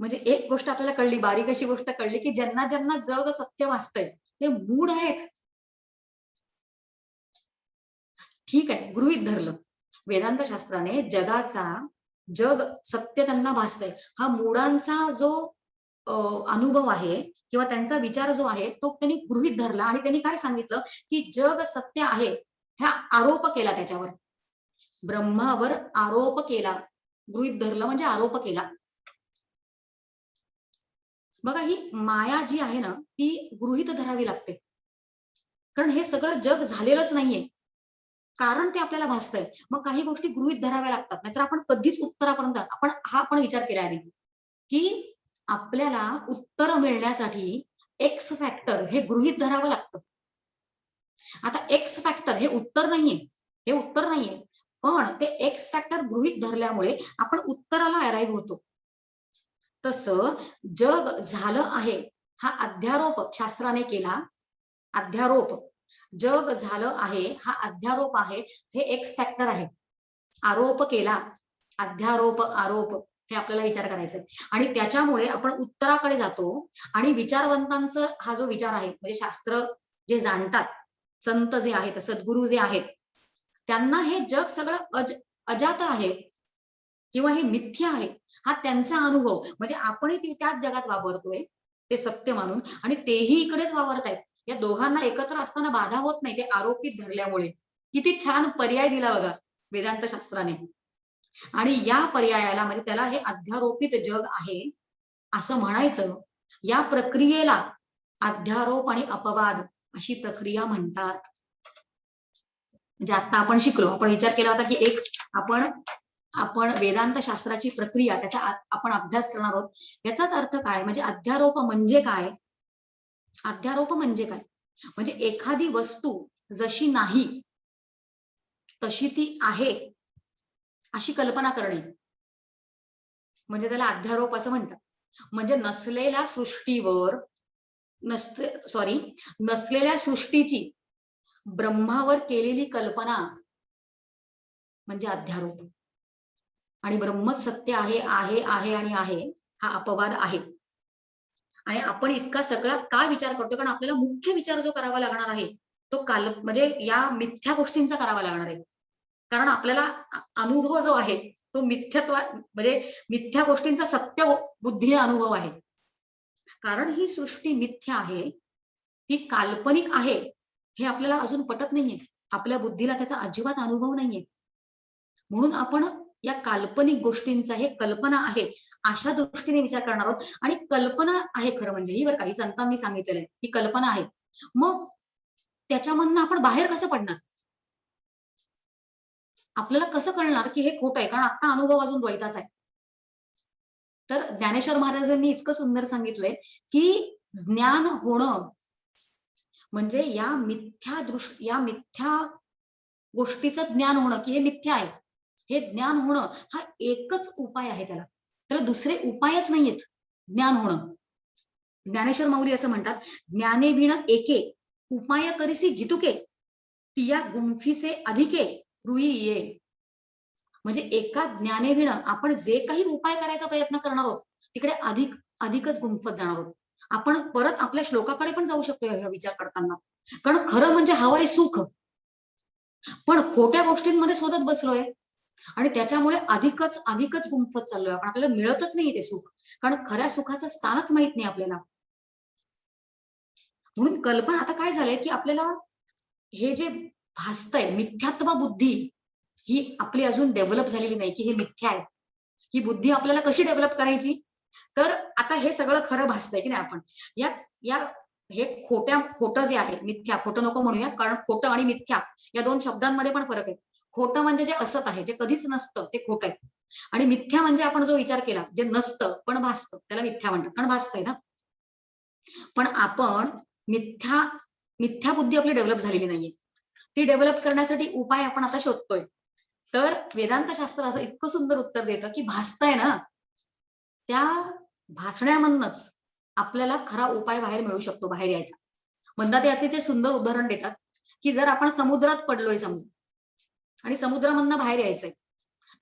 म्हणजे एक गोष्ट आपल्याला कळली, बारीक अशी गोष्ट कळली, की ज्यांना ज्यांना जग सत्य वाचतंय ते मूढ आहेत. ठीक आहे, गृहीत धरलं. वेदांत शास्त्राने जग सत्य त्यांना भासतंय हा मूढांचा जो अनुभव आहे किंवा त्यांचा विचार जो आहे तो त्यांनी गृहीत धरला, आणि त्यांनी काय सांगितलं की जग सत्य आहे हा आरोप केला त्याच्यावर. ब्रह्मावर आरोप केला. गृहीत धरलं म्हणजे आरोप केला. बघा, ही माया जी आहे ना ती गृहीत धरावी लागते, कारण हे सगळं जग झालेलंच नाहीये, कारण ते आपल्याला भासतंय. मग काही गोष्टी गृहीत धराव्या लागतात, नाहीतर आपण कधीच उत्तरापर्यंत, आपण विचार केला आहे की आपल्याला उत्तर मिळण्यासाठी एक्स फॅक्टर हे गृहीत धरावं लागतं. आता एक्स फॅक्टर हे उत्तर नाहीये, पण ते एक्स फॅक्टर गृहीत धरल्यामुळे आपण उत्तराला अराईव्ह होतो. तसं जग झालं आहे हा अध्यारोप शास्त्राने केला. अध्यारोप, जग झालं आहे हा अध्यारोप आहे, हे एक्स फॅक्टर आहे. आरोप केला, अध्यारोप, आरोप, हे आपल्याला विचार करायचा आहे. आणि त्याच्यामुळे आपण उत्तराकडे जातो, आणि विचारवंतांचा हा जो विचार आहे, म्हणजे शास्त्र जे जाणतात, संत जे आहेत, सद्गुरू जे आहेत, त्यांना हे जग सगळं अजात आहे किंवा हे मिथ्या आहे हा त्यांचा अनुभव. म्हणजे आपणही त्याच जगात वावरतोय ते सत्य मानून, आणि तेही इकडेच वावरतायत. या दोघांना एकत्र असताना बाधा होत नाही ते आरोपित धरल्यामुळे. किती छान पर्याय दिला बघा वेदांत शास्त्राने. आणि या पर्यायाला, म्हणजे त्याला हे अध्यारोपित जग आहे असं म्हणायचं. या प्रक्रियेला अध्यारोप आणि अपवाद अशी प्रक्रिया म्हणतात. म्हणजे आता आपण शिकलो, आपण विचार केला होता की एक आपण आपण वेदांत शास्त्राची प्रक्रिया, त्याचा आपण अभ्यास करणार आहोत. याचाच अर्थ काय, म्हणजे अध्यारोप म्हणजे काय. अध्यारोप म्हणजे काय, म्हणजे एखादी वस्तू जशी नाही तशी ती आहे अशी कल्पना करणे, म्हणजे त्याला अध्यारोप असं म्हणतात. म्हणजे नसलेल्या सृष्टीवर नसलेल्या सृष्टीची ब्रह्मावर केलेली कल्पना म्हणजे अध्यारोप. आणि ब्रह्मच सत्य आहे आहे आहे आणि आहे हा अपवाद आहे. आणि आपण इतका सगळा का विचार करतो, कारण आपल्याला मुख्य विचार जो करावा लागणार आहे तो म्हणजे या मिथ्या गोष्टींचा करावा लागणार आहे. कारण आपल्याला अनुभव जो आहे तो म्हणजे मिथ्या गोष्टींचा सत्य बुद्धीने अनुभव आहे. कारण ही सृष्टी मिथ्या आहे, ती काल्पनिक आहे, हे आपल्याला अजून पटत नाहीये. आपल्या बुद्धीला त्याचा अजिबात अनुभव नाहीये. म्हणून आपण या काल्पनिक गोष्टींचा, हे कल्पना आहे अशा दृष्टीने विचार करणार आहोत. आणि कल्पना आहे खरं म्हणजे ही, बरं काही संतांनी सांगितलेलं आहे ही कल्पना आहे. मग त्याच्यामधनं आपण बाहेर कसं पडणार, आपल्याला कसं कळणार की हे खोटं आहे, कारण आता अनुभव अजून द्वैताचा आहे. तर ज्ञानेश्वर महाराजांनी इतकं सुंदर सांगितलंय की ज्ञान होणं म्हणजे या मिथ्या गोष्टीचं ज्ञान होणं की हे मिथ्या आहे. हे ज्ञान होणं हा एकच उपाय आहे, त्याला दुसरे उपायच नाहीयेत ज्ञान होणं. ज्ञानेश्वर माऊली असं म्हणतात, ज्ञाने विण एके उपाय करिसी जितुके तिया गुंफिसे अधिके रुई ये. म्हणजे एका ज्ञाने विण आपण जे काही उपाय करायचा प्रयत्न करणार आहोत तिकडे अधिकच गुंफत जाणार आहोत. आपण परत आपल्या श्लोकाकडे पण जाऊ शकतो हा विचार करताना. कारण खरं म्हणजे हवंय सुख, पण खोट्या गोष्टींमध्ये शोधत बसलोय आणि त्याच्यामुळे अधिकच गुंफत चाललोय आपण. आपल्याला मिळतच नाही ते सुख, कारण खऱ्या सुखाचं स्थानच माहित नाही आपल्याला. म्हणून कल्पना आता काय झालंय की आपल्याला हे जे भासतंय मिथ्यात्व बुद्धी, ही आपली अजून डेव्हलप झालेली नाही की हे मिथ्या आहे. ही बुद्धी आपल्याला कशी डेव्हलप करायची, तर आता हे सगळं खरं भासतंय की नाही आपण या या हे खोटं जे आहे, मिथ्या, खोटं नको म्हणूया, कारण खोटं आणि मिथ्या या दोन शब्दांमध्ये पण फरक आहे. खोटं म्हणजे जे असत आहे, जे कधीच नसतं ते खोटं आहे, आणि मिथ्या म्हणजे आपण जो विचार केला जे नसतं पण भासतं त्याला मिथ्या म्हणतात, कारण भासतंय ना. पण आपण मिथ्या मिथ्या बुद्धी आपली डेव्हलप झालेली नाहीये. ती डेव्हलप करण्यासाठी उपाय आपण आता शोधतोय. तर वेदांत शास्त्र असं इतकं सुंदर उत्तर देतं की भासतंय ना, त्या भासण्यामधनच आपल्याला खरा उपाय बाहेर मिळू शकतो, बाहेर यायचा. म्हणतात याचे ते सुंदर उदाहरण देतात की जर आपण समुद्रात पडलोय समजा आणि समुद्रामधनं बाहेर यायचंय,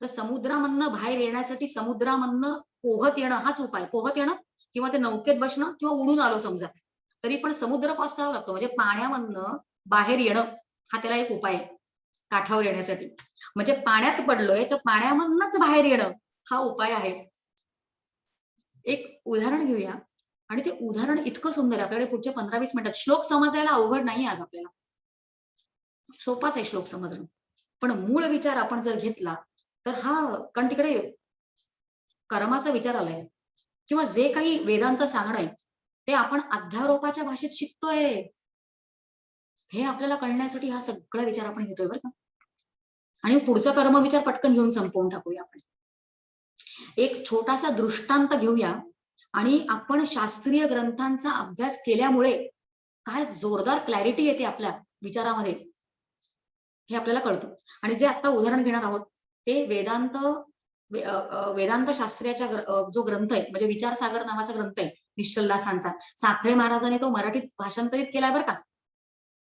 तर समुद्रामधनं बाहेर येण्यासाठी समुद्रामधनं पोहत येणं हाच उपाय. पोहत येणं किंवा ते नौकेत बसणं किंवा उडून आलो समजा, तरी पण समुद्र क्रॉस करावा लागतो. म्हणजे पाण्यामधनं बाहेर येणं हा त्याला एक उपाय आहे काठावर येण्यासाठी. म्हणजे पाण्यात पडलोय तर पाण्यामधनच बाहेर येणं हा उपाय आहे. एक उदाहरण घेऊया, आणि ते उदाहरण इतकं सुंदर आहे, आपल्याकडे पुढच्या 15-20 मिनिटात. श्लोक समजायला अवघड नाही आज आपल्याला, सोपाच आहे श्लोक समजणं. पण मूळ विचार आपण जर घेतला तर हा, कारण तिकडे कर्माचा विचार आलाय किंवा जे काही वेदांत सांगणं आहे ते आपण अध्यारोपाच्या भाषेत शिकतोय, हे आपल्याला कळण्यासाठी हा सगळा विचार आपण घेतोय बरं का. आणि पुढचा कर्म विचार पटकन घेऊन संपवून टाकूया आपण. एक छोटासा दृष्टांत घेऊया, आणि आपण शास्त्रीय ग्रंथांचा अभ्यास केल्यामुळे काय जोरदार क्लॅरिटी येते आपल्या विचारामध्ये हे आपल्याला कळतं. आणि जे आता उदाहरण घेणार आहोत ते वेदांत शास्त्रीयाच्या जो ग्रंथ आहे, म्हणजे विचारसागर नावाचा ग्रंथ आहे निश्चलदासांचा. साखरे महाराजांनी तो मराठीत भाषांतरित केलाय बरं का,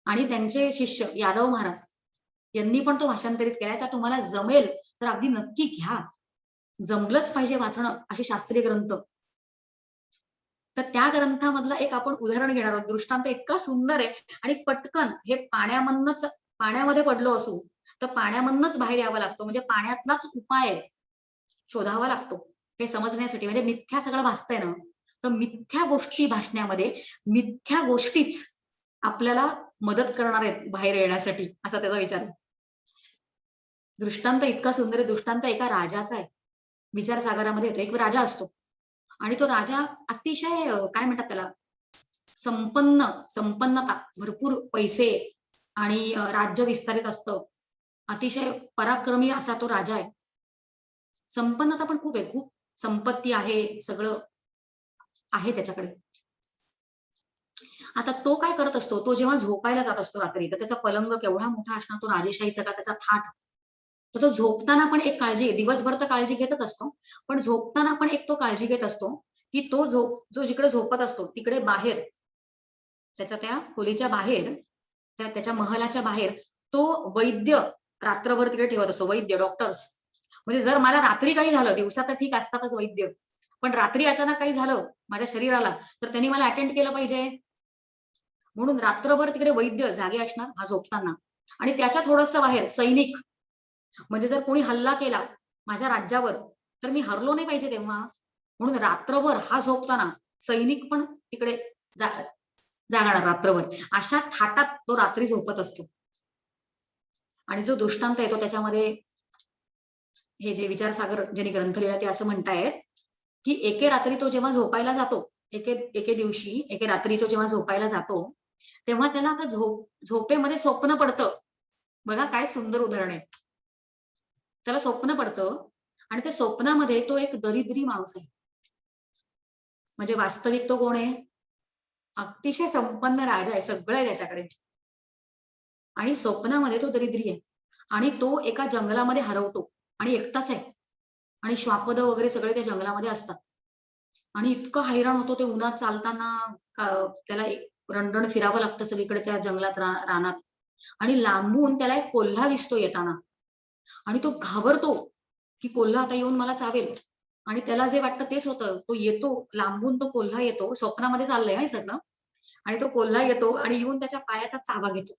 आणि त्यांचे शिष्य यादव महाराज यांनी पण तो भाषांतरित केलाय. तर तुम्हाला जमेल तर अगदी नक्की घ्या, जमलंच पाहिजे वाचणं असे शास्त्रीय ग्रंथ. तर त्या ग्रंथामधलं एक आपण उदाहरण घेणार आहोत. दृष्टांत इतका सुंदर आहे आणि पटकन हे पाण्यामध्ये पडलो असू तर पाण्यामधनच बाहेर यावं लागतं, म्हणजे पाण्यातलाच उपाय शोधावा लागतो हे समजण्यासाठी. म्हणजे मिथ्या सगळं भासतंय ना, तर मिथ्या गोष्टी भासण्यामध्ये मिथ्या गोष्टीच आपल्याला मदत करणार आहेत बाहेर येण्यासाठी, असा त्याचा विचार आहे. दृष्टांत इतका सुंदर आहे. दृष्टांत एका राजाचा आहे. विचारसागरामध्ये येतो. एक राजा असतो आणि तो राजा अतिशय काय म्हणतात त्याला, संपन्नता, भरपूर पैसे आणि राज्य विस्तारित असतं. अतिशय पराक्रमी असा तो राजा आहे. संपन्नता पण खूप आहे, खूप संपत्ती आहे, सगळं आहे त्याच्याकडे. आता तो काय करत असतो, तो जेव्हा झोपायला जात असतो रात्री, तर त्याचा पलंग केवढा मोठा असणार, तो राजेशाही सगळा त्याचा थाट. तर तो झोपताना पण एक काळजी, दिवसभर तर काळजी घेतच असतो, पण झोपताना पण एक तो काळजी घेत असतो की तो जो जिकडे झोपत असतो तिकडे बाहेर, त्याच्या त्या खोलीच्या बाहेर, त्याच्या महलाच्या बाहेर तो वैद्य रात्रभर तिकडे ठेवत असतो. वैद्य, डॉक्टर्स. म्हणजे जर मला रात्री काही झालं, दिवसा तर ठीक असतातच वैद्य, पण रात्री अचानक काही झालं माझ्या शरीराला तर त्यांनी मला अटेंड केलं पाहिजे. म्हणून रात्रभर तिकडे वैद्य जागे असणार हा झोपताना, आणि त्याच्या थोडस बाहेर सैनिक. म्हणजे जर कोणी हल्ला केला माझ्या राज्यावर तर मी हरलो नाही पाहिजे तेव्हा, म्हणून रात्रभर हा झोपताना सैनिक पण तिकडे जागणार रात्रभर. अशा थाटात तो रात्री झोपत असतो. आणि जो दृष्टांत येतो त्याच्यामध्ये हे जे विचारसागर ज्यांनी ग्रंथ लिहिला ते असं म्हणतायत की एके रात्री तो जेव्हा झोपायला जातो, एके दिवशी एके रात्री तो जेव्हा झोपायला जातो तेव्हा त्याला आता झोपेमध्ये स्वप्न पडतं. बघा काय सुंदर उदाहरण आहे. त्याला स्वप्न पडतं आणि त्या स्वप्नामध्ये तो एक दरिद्री माणूस आहे. म्हणजे वास्तविक तो कोण आहे, अतिशय संपन्न राजा आहे, सगळं आहे त्याच्याकडे, आणि स्वप्नामध्ये तो दरिद्री आहे आणि तो एका जंगलामध्ये हरवतो. आणि एकटाच आहे आणि श्वापद वगैरे सगळे त्या जंगलामध्ये असतात आणि इतकं हैराण होतो ते उन्हात चालताना. त्याला रणरण फिरावं लागतं सगळीकडे त्या जंगलात रानात. आणि लांबून त्याला एक कोल्हा दिसतो येताना आणि तो घाबरतो की कोल्हा आता येऊन मला चावेल. आणि त्याला जे वाटतं तेच होतं. तो येतो लांबून, तो कोल्हा येतो, स्वप्नामध्ये चाललंय हे सगळं. आणि तो कोल्हा येतो आणि येऊन त्याच्या पायाचा चावा घेतो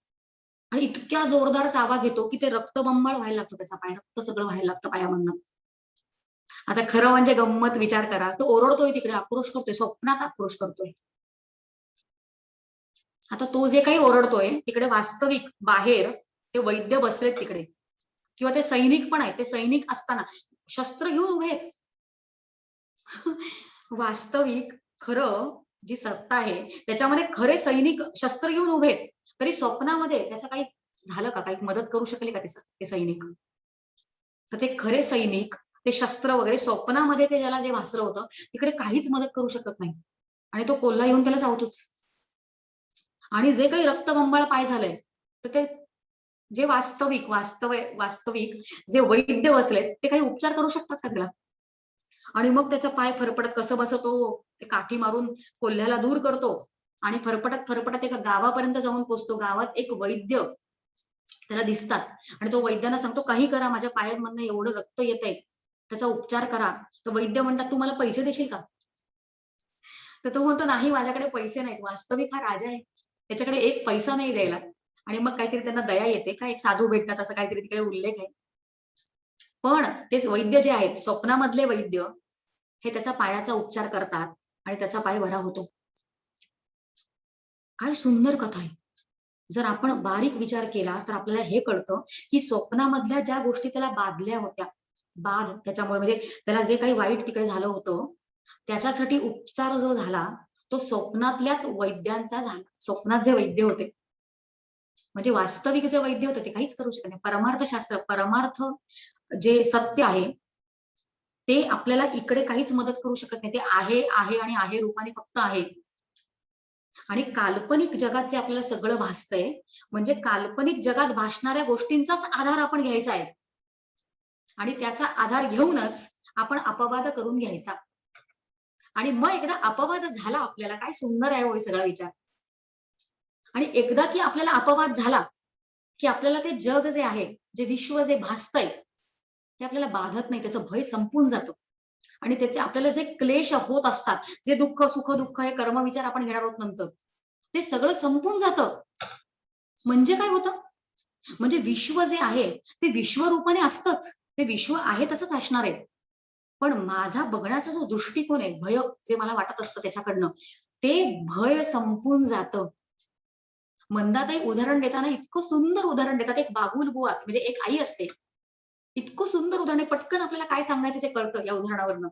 आणि इतक्या जोरदार चावा घेतो की ते रक्तबंबाळ व्हायला लागतो, त्याचा पाय रक्त सगळं व्हायला लागतं पायामधनं. आता खरं म्हणजे गंमत विचार करा, तो ओरडतोय तिकडे, आक्रोश करतोय, स्वप्नात आक्रोश करतोय. आता तो जे काही ओरडतोय तिकडे वास्तविक बाहेर ते वैद्य बसलेत तिकडे, किंवा ते सैनिक पण आहेत. ते सैनिक असताना शस्त्र घेऊन उभे आहेत. वास्तविक खरं जी सत्ता आहे त्याच्यामध्ये खरे सैनिक शस्त्र घेऊन उभे आहेत. तरी स्वप्नामध्ये त्याचं काही झालं का, काही मदत करू शकले का ते सैनिक? तर ते खरे सैनिक, ते शस्त्र वगैरे स्वप्नामध्ये ते ज्याला जे भासलं होतं तिकडे काहीच मदत करू शकत नाही. आणि तो कोल्हा येऊन त्याला चावतोच. आणि जे काही रक्तबंबाळ पाय झालंय तर ते जे वास्तविक जे वैद्य बसलेत ते काही उपचार करू शकतात का त्याला? आणि मग त्याचा पाय फरफडत कसं बसं तो ते काठी मारून कोल्ह्याला दूर करतो आणि फरफटत एका गावापर्यंत जाऊन पोहोचतो. गावात एक वैद्य त्याला दिसतात आणि तो वैद्यांना सांगतो, काही करा, माझ्या पायांमधनं एवढं रक्त येतंय, त्याचा उपचार करा. तर वैद्य म्हणतात, तू मला पैसे देशील का? तर तो म्हणतो, नाही, माझ्याकडे पैसे नाहीत. वास्तविक हा राजा आहे, त्याच्याकडे एक पैसा नाही द्यायला. आणि मग काहीतरी त्यांना दया येते का, एक साधू भेटतात असं काहीतरी तिकडे उल्लेख आहे. पण तेच वैद्य जे आहेत, स्वप्नामधले वैद्य, हे त्याचा पायाचा उपचार करतात आणि त्याचा पाय बरा होतो. काय सुंदर कथा आहे. जर आपण बारीक विचार केला तर आपल्याला हे कळतं की स्वप्नामधल्या ज्या गोष्टी त्याला बाधल्या होत्या, त्याच्यामुळे म्हणजे त्याला जे काही वाईट तिकडे झालं होतं त्याच्यासाठी उपचार जो झाला तो स्वप्नातल्याच वैद्यांचा झाला. स्वप्नात जे वैद्य होते, म्हणजे वास्तविक जे वैद्य होते ते काहीच करू शकत नाही. परमार्थ जे सत्य आहे ते आपल्याला इकडे काहीच मदत करू शकत नाही. ते आहे आणि आहे रूपाने फक्त आहे. आणि काल्पनिक जगात जे आपल्याला सगळं भासतंय, म्हणजे काल्पनिक जगात भासणाऱ्या गोष्टींचाच आधार आपण घ्यायचा आहे आणि त्याचा आधार घेऊनच आपण अपवाद करून घ्यायचा. आणि मग एकदा अपवाद झाला आपल्याला, काय सुंदर आहे होय सगळा विचार. आणि एकदा की आपल्याला अपवाद झाला की आपल्याला ते जग जे आहे, जे विश्व जे भासतंय ते आपल्याला बाधत नाही, त्याचं भय संपून जातं. आणि त्याचे आपल्याला जे क्लेश होत असतात, जे दुःख सुख दुःख हे कर्मविचार आपण घेणार आहोत नंतर, ते सगळं संपून जातं. म्हणजे काय होतं, म्हणजे विश्व जे आहे ते विश्वरूपाने असतंच, ते विश्व आहे तसंच असणार आहे. पण माझा बघण्याचा जो दृष्टिकोन आहे, भय जे मला वाटत असतं त्याच्याकडनं, ते भय संपून जातं. मंदाताई उदाहरण देताना इतकं सुंदर उदाहरण देतात. एक बाबुल बुवा म्हणजे एक आई असते, इतकं सुंदर उदाहरण आहे, पटकन आपल्याला काय सांगायचं ते कळतं या उदाहरणावरनं.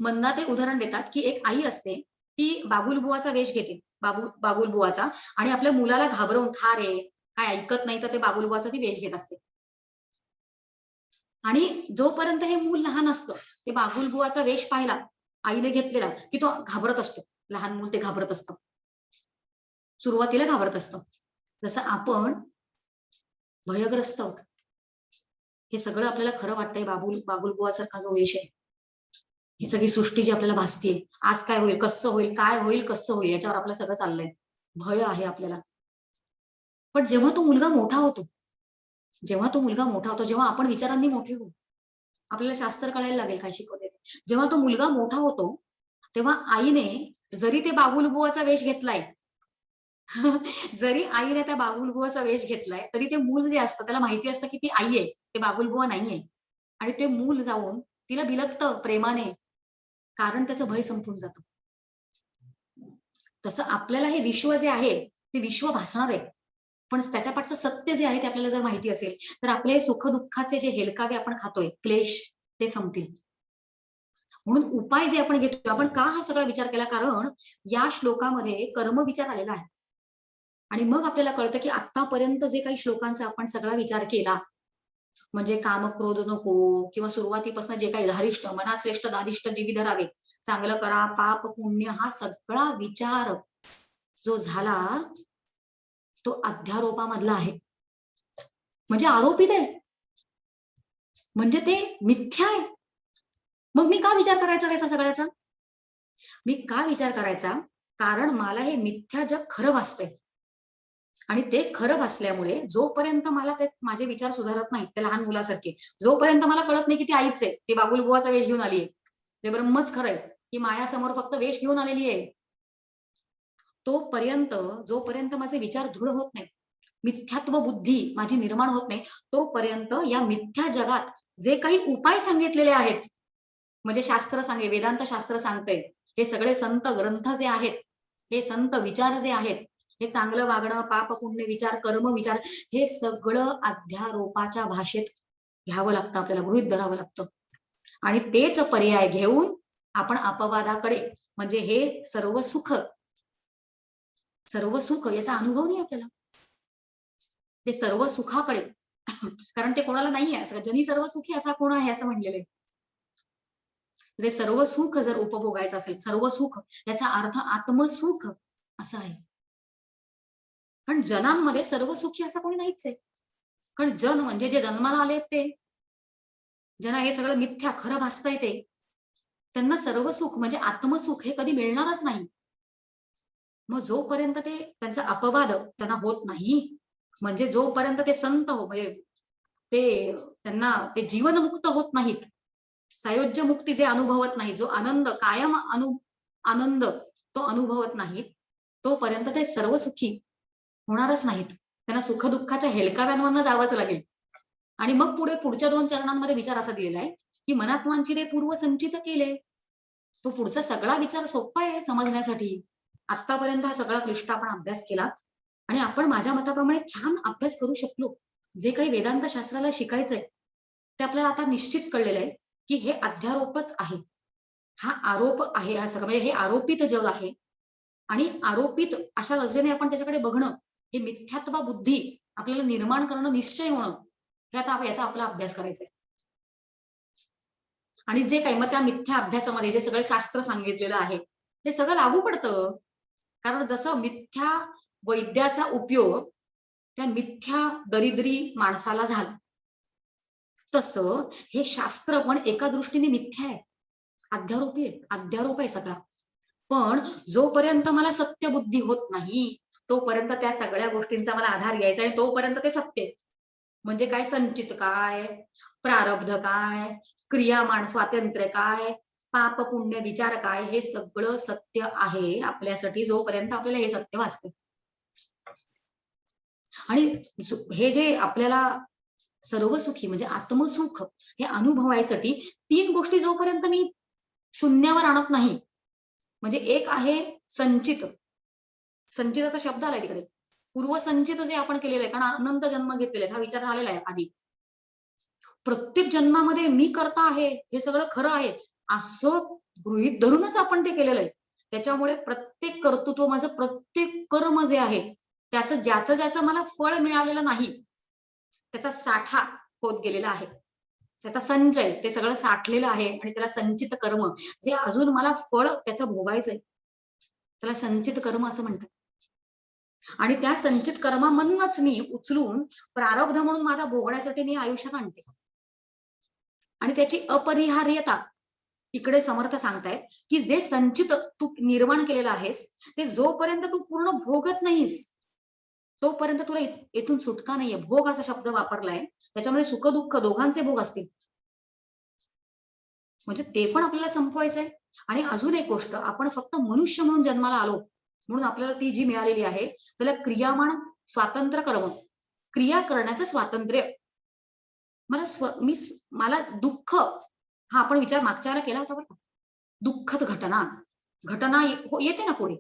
मंदाताई उदाहरण देतात की एक आई असते, ती बाबुलबुवाचा वेश घेते, बाबुलबुवाचा, आणि आपल्या मुलाला घाबरवून, खा रे, काय ऐकत नाही, तर ते बाबुलबुवाचा ती वेश घेत असते. आणि जोपर्यंत हे मूल लहान असतं, ते बाबुलबुवाचा वेश पाहिला आईने घेतलेला की तो घाबरत असतो. लहान मूल ते घाबरत असतं, सुरुवातीला घाबरत असतं. जसं आपण भयग्रस्त आहोत. हे सगळं आपल्याला खरं वाटतंय, बाबुलबुवासारखा जो वेश आहे, ही सगळी सृष्टी जी आपल्याला भासतीये, आज काय होईल, कसं होईल, काय होईल, कसं होईल, याच्यावर आपलं सगळं चाललंय. भय आहे आपल्याला. पण जेव्हा तो मुलगा मोठा होतो, जेव्हा आपण विचारांनी मोठे होऊ, आपल्याला शास्त्र कळायला लागेल काय शिकवते. जेव्हा तो मुलगा मोठा होतो तेव्हा आईने, जरी ते बाबुलबुवाचा वेश घेतलाय, जरी आईने त्या बाबुलबुवाचा वेश घेतलाय, तरी ते मूल जे असतं त्याला माहिती असतं की ती आई आहे, ते बाबुलबुवा नाहीये. आणि ते मूल जाऊन तिला बिलगतं प्रेमाने, कारण त्याचं भय संपून जातं. तसं आपल्याला हे विश्व जे आहे ते विश्व भासणार आहे, पण त्याच्या पाठचं सत्य जे आहे ते आपल्याला जर माहिती असेल तर आपले हे सुख-दुःखाचे जे हेलकावे आपण खातोय, क्लेश, ते संपतील. म्हणून उपाय जे आपण घेतोय, आपण का हा सगळा विचार केला? कारण या श्लोकामध्ये कर्मविचार आलेला आहे. आणि मग आपल्याला कळतं की आतापर्यंत जे काही श्लोकांचा आपण सगळा विचार केला, म्हणजे काम, क्रोध नको, किंवा सुरुवातीपासून जे काही धारिष्ट, मनाश्रेष्ठ दारिष्ट द्विविध रावे, चांगलं करा, पाप पुण्य, हा सगळा विचार जो झाला तो अध्यारोपामधला आहे. म्हणजे आरोपित आहे. म्हणजे ते मिथ्या आहे. मग मी का विचार करायचा त्याचा सगळ्याचा? मी का विचार करायचा? कारण मला हे मिथ्या जग खरं भासतंय. आणि ते खरं भासल्यामुळे जोपर्यंत मला ते माझे विचार सुधारत नाहीत, त्या लहान मुलासारखे, जोपर्यंत मला कळत नाही की ती आईच आहे, ती बाबुलबुवाचा वेश घेऊन आलीये, ते ब्रह्मच खरंय, की माया समोर फक्त वेश घेऊन आलेली आहे, तोपर्यंत, जोपर्यंत माझे विचार दृढ होत नाहीत, मिथ्यात्व बुद्धी माझी निर्माण होत नाही, तोपर्यंत या मिथ्या जगात जे काही उपाय सांगितलेले आहेत, म्हणजे शास्त्र सांगे, वेदांत शास्त्र सांगतंय, हे सगळे संत ग्रंथ जे आहेत, हे संत विचार जे आहेत, हे चांगलं वागणं, पाप पुण्य विचार, कर्म विचार, हे सगळं अध्यारोपाच्या भाषेत घ्यावं लागतं, आपल्याला गृहीत धरावं लागतं. आणि तेच पर्याय घेऊन आपण अपवादाकडे, म्हणजे हे सर्व सुख याचा अनुभव नाही आपल्याला, ते सर्व सुखाकडे, कारण ते कोणाला नाही आहे असं, जनी सर्व सुखी असा कोण आहे असं म्हणलेले. जे सर्व सुख जर उपभोगायचं असेल, सर्व सुख याचा अर्थ आत्मसुख असा आहे. पण जनांमध्ये सर्व सुखी असं कोणी नाहीच आहे. कारण जन म्हणजे जे जन्माला आले ते, ज्यांना हे सगळं मिथ्या खरं भासतंय ते, त्यांना सर्व सुख म्हणजे आत्मसुख हे कधी मिळणारच नाही. मग जोपर्यंत ते त्यांचा अपवाद त्यांना होत नाही, म्हणजे जोपर्यंत ते संत म्हणजे ते त्यांना ते जीवनमुक्त होत नाहीत, सायोज्य मुक्ती जे अनुभवत नाही, जो आनंद कायम आनंद तो अनुभवत नाहीत, तोपर्यंत ते सर्व सुखी होणारच नाहीत. त्यांना सुखदुःखाच्या हेलकाव्यांवरनं जावंच लागेल. आणि मग पुढच्या 2 चरणांमध्ये विचार असा दिलेला आहे, की मनात वांछिले पूर्व संचित केले. तो पुढचा सगळा विचार सोपा आहे समजण्यासाठी. आतापर्यंत हा सगळा क्लिष्ट आपण अभ्यास केला आणि आपण माझ्या मताप्रमाणे छान अभ्यास करू शकलो. जे काही वेदांत शास्त्राला शिकायचंय ते आपल्याला आता निश्चित कळलेलं आहे, की हे अध्यारोपच आहे. हा आरोप आहे, हा सगळं म्हणजे हे आरोपित जग आहे. आणि आरोपित अशा नजरेने आपण त्याच्याकडे बघणं, हे मिथ्यात्व बुद्धी आपल्याला निर्माण करणं, निश्चय होणं, हे आता याचा आपला अभ्यास करायचा आहे. आणि जे काही मग त्या मिथ्या अभ्यासामध्ये जे सगळं शास्त्र सांगितलेलं आहे, ते सगळं लागू पडतं. कारण जसं मिथ्या वैद्याचा उपयोग त्या मिथ्या दरिद्री माणसाला झाला, तसं हे शास्त्र पण एका दृष्टीने मिथ्या आहे, अध्यारोपी आहे, अध्यारोप आहे सगळा. पण जोपर्यंत मला सत्य बुद्धी होत नाही, तोपर्यंत त्या सगळ्या गोष्टींचा मला आधार घ्यायचा आहे, तोपर्यंत ते सत्य आहे. म्हणजे काय संचित काय, प्रारब्ध काय, क्रियामान स्वातंत्र्य काय, पाप पुण्य विचार काय, हे सगळं सत्य आहे आपल्यासाठी, जोपर्यंत आपल्याला हे सत्य वाचतं. आणि हे जे आपल्याला सर्व सुखी म्हणजे आत्मसुख हे अनुभवायसाठी 3 गोष्टी जोपर्यंत मी शून्यावर आणत नाही, म्हणजे एक आहे संचित, संचिताचा शब्द आलाय तिकडे, पूर्वसंचित जे आपण केलेलं आहे, कारण अनंत जन्म घेतलेले आहेत, हा विचार झालेला आहे आधी. प्रत्येक जन्मामध्ये मी करता आहे, हे सगळं खरं आहे, असं गृहीत धरूनच आपण ते केलेलं आहे. त्याच्यामुळे प्रत्येक कर्तृत्व माझं, प्रत्येक कर्म जे आहे, त्याचं ज्याचं मला फळ मिळालेलं नाही, त्याचा साठा होत गेलेला आहे. त्याचा संचय ते सगळं साठलेलं आहे आणि त्याला संचित कर्म जे अजून मला फळ त्याचं भोगायचंय, त्याला संचित कर्म असं म्हणतात. आणि त्या संचित कर्मामधूनच मी उचलून प्रारब्ध म्हणून माझा भोगण्यासाठी मी आयुष्यात आणते. आणि त्याची अपरिहार्यता इकडे समर्थ सांगतायत, की जे संचित तू निर्माण केलेलं आहेस, ते जोपर्यंत तू पूर्ण भोगत नाहीस, तोपर्यंत तुला इथून सुटका नाहीये. भोग असा शब्द वापरलाय, त्याच्यामध्ये सुख दुःख दोघांचे भोग असतील, म्हणजे ते पण आपल्याला संपवायचंय. आणि अजून एक गोष्ट, आपण फक्त मनुष्य म्हणून जन्माला आलो म्हणून आपल्याला ती जी मिळालेली आहे, त्याला क्रियामान स्वातंत्र्य कर्म, क्रिया करण्याचं स्वातंत्र्य. मला दुःख, हा आपण विचार मागच्या वेळेला केला होता बरं, दुःखद घटना घटना येते ना पुढे,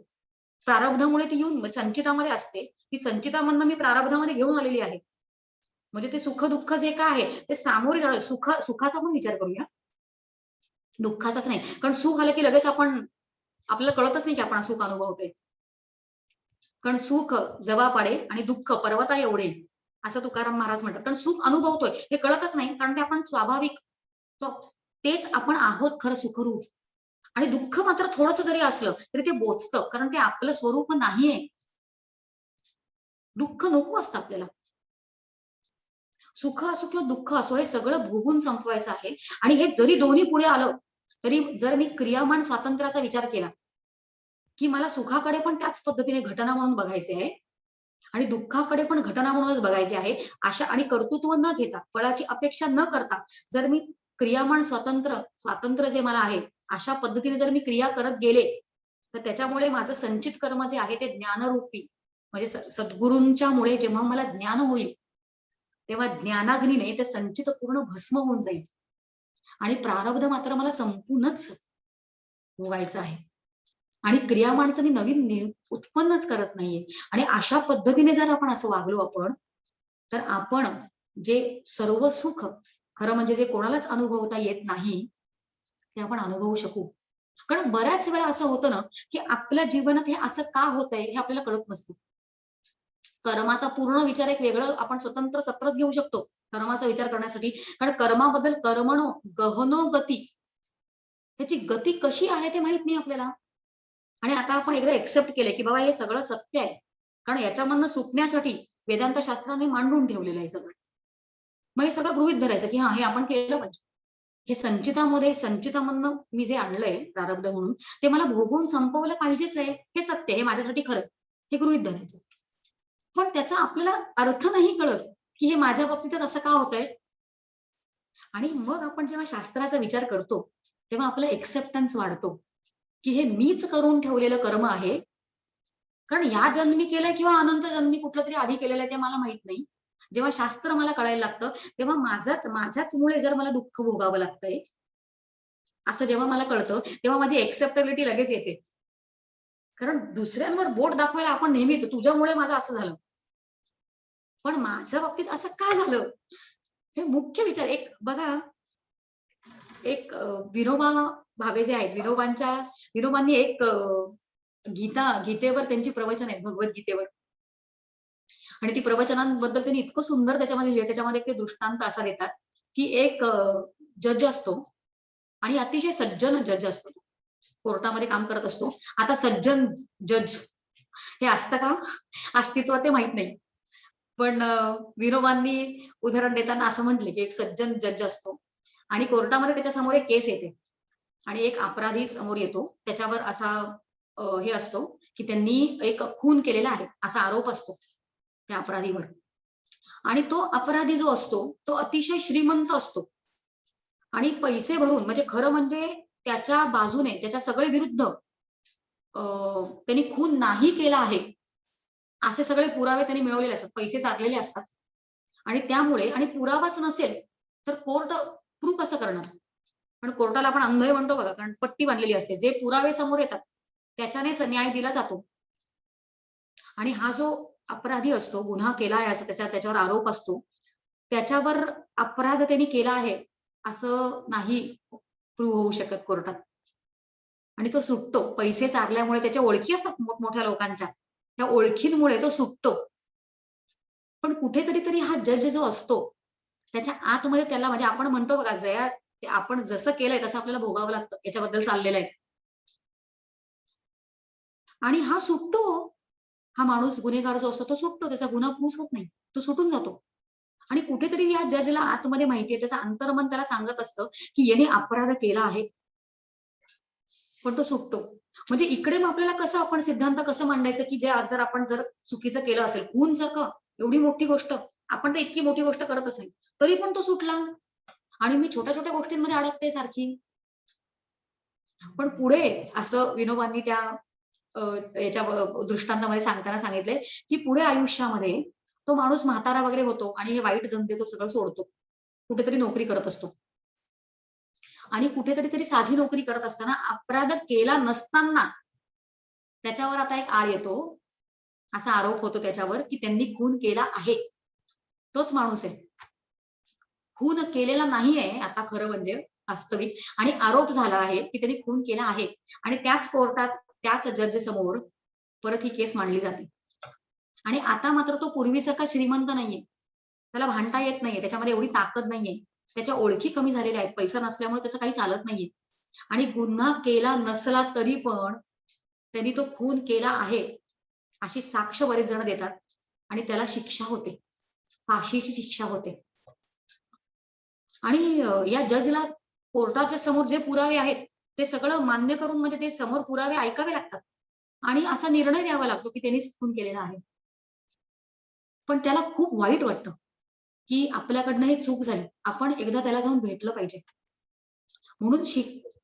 प्रारब्धामुळे ती येऊन संचितामध्ये असते, ती संचितामधनं मी प्रारब्धामध्ये घेऊन आलेली आहे. म्हणजे ते सुख दुःख जे काय आहे ते सामोरे जाणं. सुखाचा पण विचार करूया, दुःखाचाच नाही. कारण सुख आलं की लगेच आपल्याला कळतच नाही की आपण सुख अनुभवतोय. कारण सुख जवापाडे आणि दुःख पर्वता एवढे, असं तुकाराम महाराज म्हणतात. कारण सुख अनुभवतोय हे कळतच नाही, कारण ते आपण स्वाभाविक तेच आपण आहोत खरं सुखरूप. आणि दुःख मात्र थोडंसं जरी असलं तरी ते बोचतं, कारण ते आपलं स्वरूप नाहीये. दुःख नको असतं आपल्याला. सुख असो किंवा दुःख असो हे सगळं भोगून संपवायचं आहे. आणि हे जरी दोन्ही पुढे आलं तरी जर मी क्रियामान स्वातंत्र्याचा विचार केला की मला सुखाकडे पण त्याच पद्धतीने घटना म्हणून बघायचे आहे आणि दुःखाकडे पण घटना म्हणूनच बघायचे आहे. अशा आणि कर्तृत्व न घेता, फळाची अपेक्षा न करता जर मी क्रियामान स्वातंत्र्य जे मला आहे, अशा पद्धतीने जर मी क्रिया करत गेले, तर त्याच्यामुळे माझं संचित कर्म जे आहे ते ज्ञानरूपी म्हणजे सद्गुरूंच्या मुळे जेव्हा मला ज्ञान होईल, तेव्हा ज्ञानाग्नीने ते संचित पूर्ण भस्म होऊन जाईल आणि प्रारब्ध मात्र मला संपूर्णच भोगायचं आहे. आणि क्रियामानचं मी नवीन उत्पन्नच करत नाहीये. आणि अशा पद्धतीने जर आपण असं वागलो आपण, तर आपण जे सर्व सुख खरं म्हणजे जे कोणालाच अनुभवता येत नाही, ते आपण अनुभवू शकू. कारण बऱ्याच वेळा असं होतं ना, की आपल्या जीवनात हे असं का होतंय हे आपल्याला कळत नसतं. कर्माचा पूर्ण विचार एक वेगळं आपण स्वतंत्र सत्रच घेऊ शकतो, कर्माचा विचार करण्यासाठी. कारण कर्माबद्दल कर्मणो गहनो गती, त्याची गती कशी आहे ते माहित नाही आपल्याला. आणि आता आपण एकदा एक्सेप्ट केले, की बाबा हे सगळं सत्य आहे. कारण याच्यामधनं सुटण्यासाठी वेदांत शास्त्राने मांडून ठेवलेलं आहे सगळं. मग हे सगळं गृहीत धरायचं, की हां, हे आपण केलं पाहिजे. हे संचितामधनं मी जे आणलंय प्रारब्ध म्हणून, ते मला भोगून संपवलं पाहिजेच आहे. हे सत्य, हे माझ्यासाठी खरं. हे गृहीत धरायचं. पण त्याचा आपल्याला अर्थ नाही कळत, की हे माझ्या बाबतीतच असं का होतंय? आणि मग आपण जेव्हा शास्त्राचा विचार करतो, तेव्हा आपला एक्सेप्टन्स वाढतो, की हे मीच करून ठेवलेलं कर्म आहे. कारण या जन्मी केलंय किंवा अनंत जन्मी कुठलं तरी आधी केलेलं आहे ते मला माहित नाही. जेव्हा शास्त्र मला कळायला लागतं, तेव्हा माझ्याच मुळे जर मला दुःख भोगावं लागतंय, असं जेव्हा मला कळतं, तेव्हा माझी एक्सेप्टेबिलिटी लगेच येते. कारण दुसऱ्यांवर बोट दाखवायला आपण नेहमी येतो, तुझ्यामुळे माझं असं झालं. पण माझ्या बाबतीत असं का झालं? हे मुख्य विचार एक बघा, एक विनोबा भावे जे आहेत, विनोबांनी एक गीतेवर त्यांची प्रवचन आहेत, भगवद्गीतेवर. आणि ती प्रवचनांबद्दल त्यांनी इतकं सुंदर त्याच्यामध्ये लिहिलं. त्याच्यामध्ये एक ते दृष्टांत असा देतात, की एक जज असतो आणि अतिशय सज्जन जज असतो. कोर्टामध्ये काम करत असतो. आता सज्जन जज हे असतं का? अस्तित्वात ते माहित नाही. पण विनोबांनी उदाहरण देताना असं म्हटले, की एक सज्जन जज असतो आणि कोर्टामध्ये त्याच्या समोर एक केस येते आणि एक अपराधी समोर येतो. त्याच्यावर असा हे असतो, की त्यांनी एक खून केलेला आहे, असा आरोप असतो त्या अपराधीवर. आणि तो अपराधी जो असतो, तो अतिशय श्रीमंत असतो आणि पैसे भरून म्हणजे खरं म्हणजे त्याच्या बाजूने त्याच्या सगळे विरुद्ध त्यांनी खून नाही केला आहे, असे सगळे पुरावे त्यांनी मिळवलेले असतात. पैसे सारलेले असतात आणि त्यामुळे आणि पुरावाच नसेल, तर कोर्ट प्रूव्ह कसं करणार? पण कोर्टाला आपण अंधळे म्हणतो बघा, कारण पट्टी बांधलेली असते. जे पुरावे समोर येतात, त्याच्यानेच न्याय दिला जातो. आणि हा जो अपराधी असतो, गुन्हा केला आहे असं त्याच्यावर आरोप असतो. त्याच्यावर अपराध त्यांनी केला आहे, असं नाही प्रूव्ह होऊ शकत कोर्टात. आणि तो सुटतो. पैसे चारल्यामुळे त्याच्या ओळखी असतात मोठमोठ्या लोकांच्या. त्या ओळखींमुळे तो सुटतो. पण कुठेतरी तरी हा जज जो असतो, त्याच्या आतमध्ये त्याला म्हणजे आपण म्हणतो बघा, जया आपण जसं केलंय तसं आपल्याला भोगावं लागतं. याच्याबद्दल चाललेलं आहे. आणि हा सुटतो. हा माणूस गुन्हेगार जो असतो तो सुटतो. त्याचा गुन्हा प्रूव्ह होत नाही. तो सुटून जातो. आणि कुठेतरी या जजला आतमध्ये माहितीये, त्याचं अंतर्मन त्याला सांगत असतं, की याने अपराध केला आहे. पण तो सुटतो. म्हणजे इकडे मग आपल्याला कसं आपण सिद्धांत कसं मांडायचं, की जर आपण चुकीचं केलं असेल, खून सारखं एवढी मोठी गोष्ट, आपण तर इतकी मोठी गोष्ट करत असेल, तरी पण तो सुटला आणि मी छोट्या-छोट्या गोष्टींमध्ये अडकते सारखी. पण पुढे असं विनोबांनी त्या याच्या दृष्टांतामध्ये सांगताना सांगितलंय, की पुढे आयुष्यामध्ये तो माणूस म्हातारा वगैरे होतो आणि हे वाईट धंदे तो सगळं सोडतो. कुठेतरी नोकरी करत असतो. आणि कुठेतरी साधी नोकरी करत असताना अपराध केला नसताना त्याच्यावर आता एक आळ येतो. असा आरोप होतो त्याच्यावर, की त्यांनी खून केला आहे. तोच माणूस आहे. खून केलेला नाहीये आता खरं म्हणजे वास्तविक आणि आरोप झाला आहे, की त्यांनी खून केला आहे. आणि त्याच कोर्टात, त्याच जज समोर परत ही केस मांडली जाते. आणि आता मात्र तो पूर्वीसारखा श्रीमंत नाहीये. त्याला भांडता येत नाहीये. त्याच्यामध्ये एवढी ताकद नाहीये. त्याच्या ओळखी कमी झालेल्या आहेत. पैसा नसल्यामुळे त्याचं काही चालत नाहीये. आणि गुन्हा केला नसला तरी पण त्यांनी तो खून केला आहे, अशी साक्ष बरेच जण देतात आणि त्याला शिक्षा होते. फाशीची शिक्षा होते. आणि या जजला कोर्टाच्या समोर जे पुरावे आहेत ते सगळं मान्य करून म्हणजे ते समोर पुरावे ऐकावे लागतात आणि असा निर्णय द्यावा लागतो की त्यांनी खून केलेला आहे. पण त्याला खूप वाईट वाटतं की आपल्याकडनं हे चूक झाली. आपण एकदा त्याला जाऊन भेटलं पाहिजे. म्हणून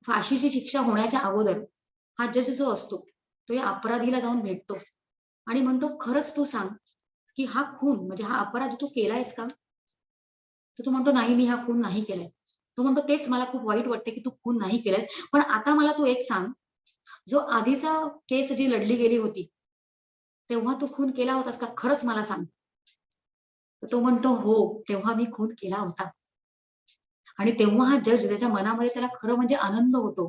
फाशीची शिक्षा होण्याच्या अगोदर हा जज जो असतो तो या अपराधीला जाऊन भेटतो आणि म्हणतो, खरंच तू सांग की हा खून म्हणजे हा अपराध तू केलायस का? तर तो म्हणतो, नाही, मी हा खून नाही केलाय. तो म्हणतो, तेच मला खूप वाईट वाटते की तू खून नाही केलायस. पण आता मला तू एक सांग, जो आधीचा केस जी लढली गेली होती, तेव्हा तू खून केला होतास का? खरंच मला सांग. तर तो म्हणतो, हो, तेव्हा मी खून केला होता. आणि तेव्हा हा जज त्याच्या मनामध्ये त्याला खरं म्हणजे आनंद होतो,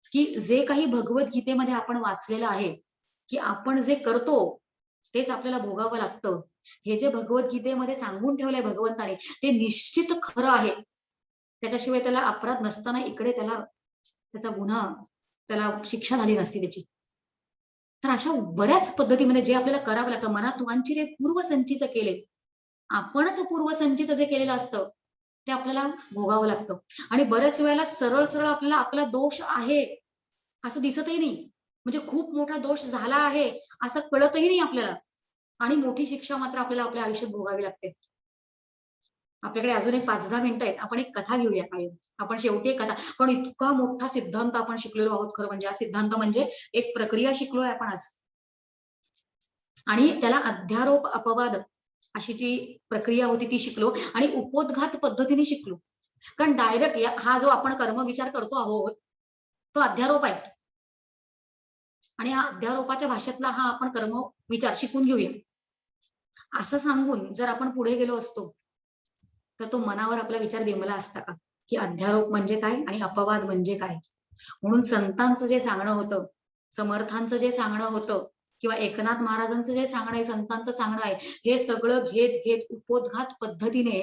की जे काही भगवद्गीतेमध्ये आपण वाचलेलं आहे, की आपण जे करतो तेच आपल्याला भोगावं लागतं. हे जे भगवद्गीतेमध्ये सांगून ठेवलंय भगवंताने, ते निश्चित खरं आहे. त्याच्याशिवाय त्याला अपराध नसताना इकडे त्याचा गुन्हा, त्याला शिक्षा झाली नसती त्याची. तर अशा बऱ्याच पद्धतीमध्ये जे आपल्याला करावं लागतं, मनात वांछिले पूर्वसंचित केले. आपणच पूर्वसंचित जे केलेलं असतं, ते आपल्याला भोगावं लागतं. आणि बऱ्याच वेळेला सरळ-सरळ आपल्याला आपला दोष आहे, असं दिसतही नाही. म्हणजे खूप मोठा दोष झाला आहे, असं कळतही नाही आपल्याला. आणि मोठी शिक्षा मात्र आपल्याला आपल्या आयुष्यात भोगावी लागते. आपल्याकडे अजून एक 5-10 मिनिटं आहेत. आपण एक कथा घेऊया काय. आपण शेवटी एक कथा, पण इतका मोठा सिद्धांत आपण शिकलेलो आहोत खरं म्हणजे. हा सिद्धांत म्हणजे एक प्रक्रिया शिकलोय आपण आज. आणि त्याला अध्यारोप अपवाद अशी जी प्रक्रिया होती ती शिकलो आणि उपोद्घात पद्धतीने शिकलो. कारण डायरेक्ट हा जो आपण कर्मविचार करतो आहोत, तो अध्यारोप आहे. आणि हा अध्यारोपाच्या भाषेतला हा आपण कर्मविचार शिकून घेऊया. असं सांगून जर आपण पुढे गेलो असतो, तर तो मनावर आपला विचार बिंबला असता का? की अध्यारोप म्हणजे काय आणि अपवाद म्हणजे काय? म्हणून संतांचं जे सांगणं होतं, समर्थांचं जे सांगणं होतं किंवा एकनाथ महाराजांचं जे सांगणं आहे, संतांचं सांगणं आहे, हे सगळं घेत उपोद्घात पद्धतीने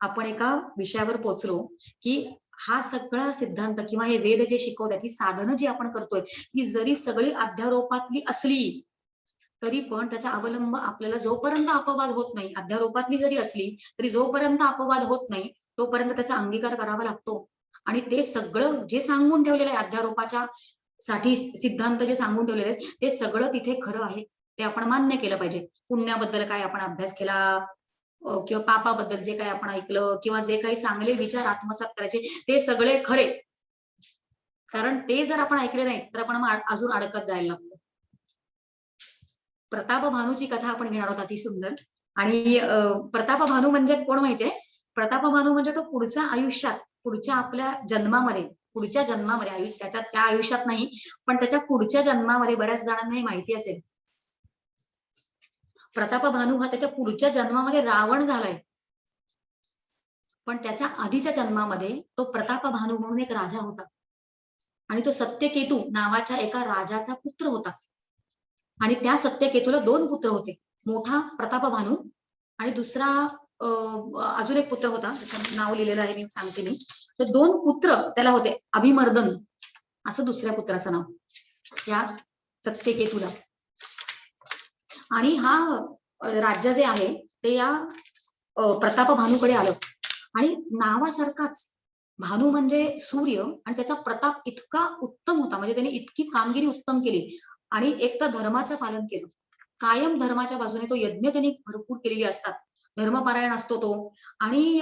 आपण एका विषयावर पोहोचलो, की हा सगळा सिद्धांत किंवा हे वेद जे शिकवतात, ही साधनं जी आपण करतोय, ही जरी सगळी अध्यारोपातली असली, तरी पण त्याचा अवलंब आपल्याला जोपर्यंत अपवाद होत नाही, अध्यारोपातली जरी असली, तरी जोपर्यंत अपवाद होत नाही, तोपर्यंत त्याचा अंगीकार करावा लागतो. आणि ते सगळं जे सांगून ठेवलेलं आहे अध्यारोपाच्या साठी सिद्धांत जे सांगून ठेवलेले आहेत, ते सगळं तिथे खरं आहे. ते आपण मान्य केलं पाहिजे. पुण्याबद्दल काय आपण अभ्यास केला किंवा पापाबद्दल जे काही आपण ऐकलं किंवा जे काही चांगले विचार आत्मसात करायचे, ते सगळे खरे. कारण ते जर आपण ऐकले नाही, तर आपण अजून अडकत जायला लागतो. प्रतापभानूची कथा आपण घेणार आहोत अति सुंदर. आणि प्रतापभानू म्हणजे कोण माहितीये? प्रतापभानू म्हणजे तो पुढच्या आपल्या जन्मामध्ये, त्याच्या त्या आयुष्यात नाही, पण त्याच्या पुढच्या जन्मामध्ये बऱ्याच जणांना हे माहिती असेल. प्रतापभानू हा त्याच्या पुढच्या जन्मामध्ये रावण झालाय. पण त्याच्या आधीच्या जन्मामध्ये तो प्रतापभानू म्हणून एक राजा होता. आणि तो सत्यकेतू नावाच्या एका राजाचा पुत्र होता. आणि त्या सत्यकेतूला 2 पुत्र होते. मोठा प्रतापभानू आणि दुसरा अजून एक पुत्र होता. त्याचं नाव लिहिलेलं आहे, मी सांगते मी. तर 2 पुत्र त्याला होते. अभिमर्दन असं दुसऱ्या पुत्राचं नाव. या सत्यकेतूला. आणि हा राज्य जे आहे ते या प्रतापभानूकडे आलं. आणि नावासारखाच भानू म्हणजे सूर्य आणि त्याचा प्रताप इतका उत्तम होता, म्हणजे त्याने इतकी कामगिरी उत्तम केली आणि एक तर धर्माचं पालन केलं. कायम धर्माच्या बाजूने तो यज्ञ त्यांनी भरपूर केलेली असतात. धर्मपारायण असतो तो. आणि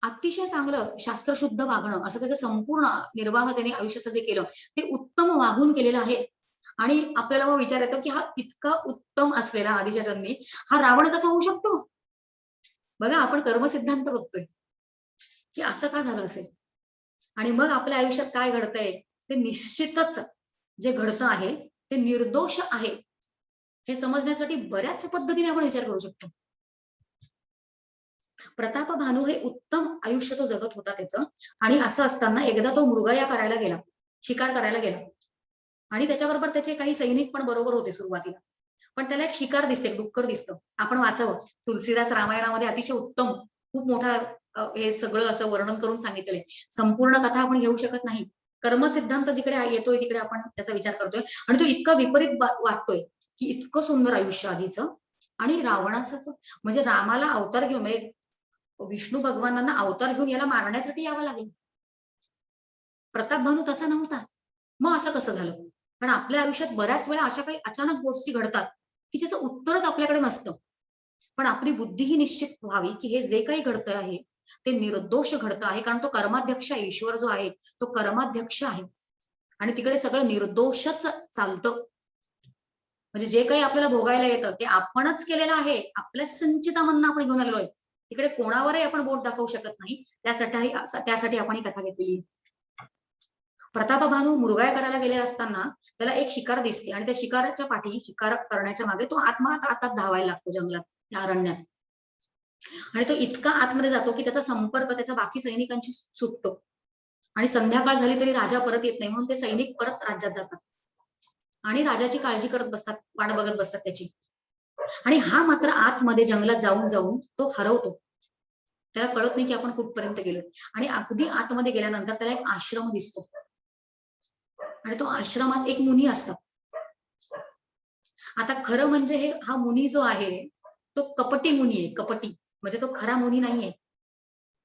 अतिशय चांगलं शास्त्रशुद्ध वागणं असं त्याचं संपूर्ण निर्वाह त्यांनी आयुष्याचं जे केलं ते उत्तम वागून केलेलं आहे. आणि आपल्याला मग विचार येतो की हा इतका उत्तम असलेला आधीच्या जन्मी हा रावण कसा होऊ शकतो? बघा, आपण कर्मसिद्धांत बघतोय की असं का झालं असेल. आणि मग आपल्या आयुष्यात काय घडतंय ते निश्चितच जे घडतं आहे ते निर्दोष आहे हे समजण्यासाठी बऱ्याच पद्धतीने आपण विचार करू शकतो. प्रतापभानू हे उत्तम आयुष्य तो जगत होता त्याचं. आणि असं असताना एकदा तो मृगया करायला गेला, शिकार करायला गेला. आणि त्याच्याबरोबर त्याचे काही सैनिक पण बरोबर होते सुरुवातीला. पण त्याला एक शिकार दिसते, एक डुक्कर दिसतं. आपण वाचावं. तुलसीदास रामायणामध्ये अतिशय उत्तम, खूप मोठा हे सगळं असं वर्णन करून सांगितलेलं आहे. संपूर्ण कथा आपण घेऊ शकत नाही. कर्मसिद्धांत जिकडे येतोय तिकडे आपण त्याचा विचार करतोय. आणि तो इतका विपरीत वाटतोय की इतकं सुंदर आयुष्य आधीचं आणि रावणाचं म्हणजे रामाला अवतार घेऊन म्हणजे विष्णू भगवानांना अवतार घेऊन याला मारण्यासाठी यावं लागलं. प्रतापभानू तसा नव्हता. मग असं कसं झालं? कारण आपल्या आयुष्यात बऱ्याच वेळा अशा काही अचानक गोष्टी घडतात की ज्याचं उत्तरच आपल्याकडे नसतं. पण आपली बुद्धी ही निश्चित व्हावी की हे जे काही घडतं आहे ते निर्दोष घडतं आहे, कारण तो कर्माध्यक्ष आहे. ईश्वर जो आहे तो कर्माध्यक्ष आहे आणि तिकडे सगळं निर्दोषच चालतं. म्हणजे जे काही आपल्याला भोगायला येतं ते आपणच केलेलं आहे. आपल्या संचितामधनं आपण घेऊन आलेलो आहे. तिकडे कोणावरही आपण बोट दाखवू शकत नाही. त्यासाठी आपण ही कथा घेतलेली. प्रतापभानू मुरगाळ करायला गेले असताना त्याला एक शिकार दिसते आणि त्या शिकाराच्या पाठी, शिकार करण्याच्या मागे तो आतात धावायला लागतो जंगलात, त्या अरण्यात. आणि तो इतका आतमध्ये जातो की त्याचा संपर्क त्याचा बाकी सैनिकांशी सुटतो. आणि संध्याकाळ झाली तरी राजा परत येत नाही, म्हणून ते सैनिक परत राज्यात जातात आणि राजाची काळजी करत बसतात, वाट बघत बसतात त्याची. आणि हा मात्र आतमध्ये जंगलात जाऊन जाऊन तो हरवतो. त्याला कळत नाही की आपण कुठपर्यंत गेलो. आणि अगदी आतमध्ये गेल्यानंतर त्याला एक आश्रम दिसतो आणि तो आश्रमात एक मुनी असतात. आता खरं म्हणजे हा मुनी जो आहे तो कपटी मुनी आहे. कपटी म्हणजे तो खरा मुनी नाहीये.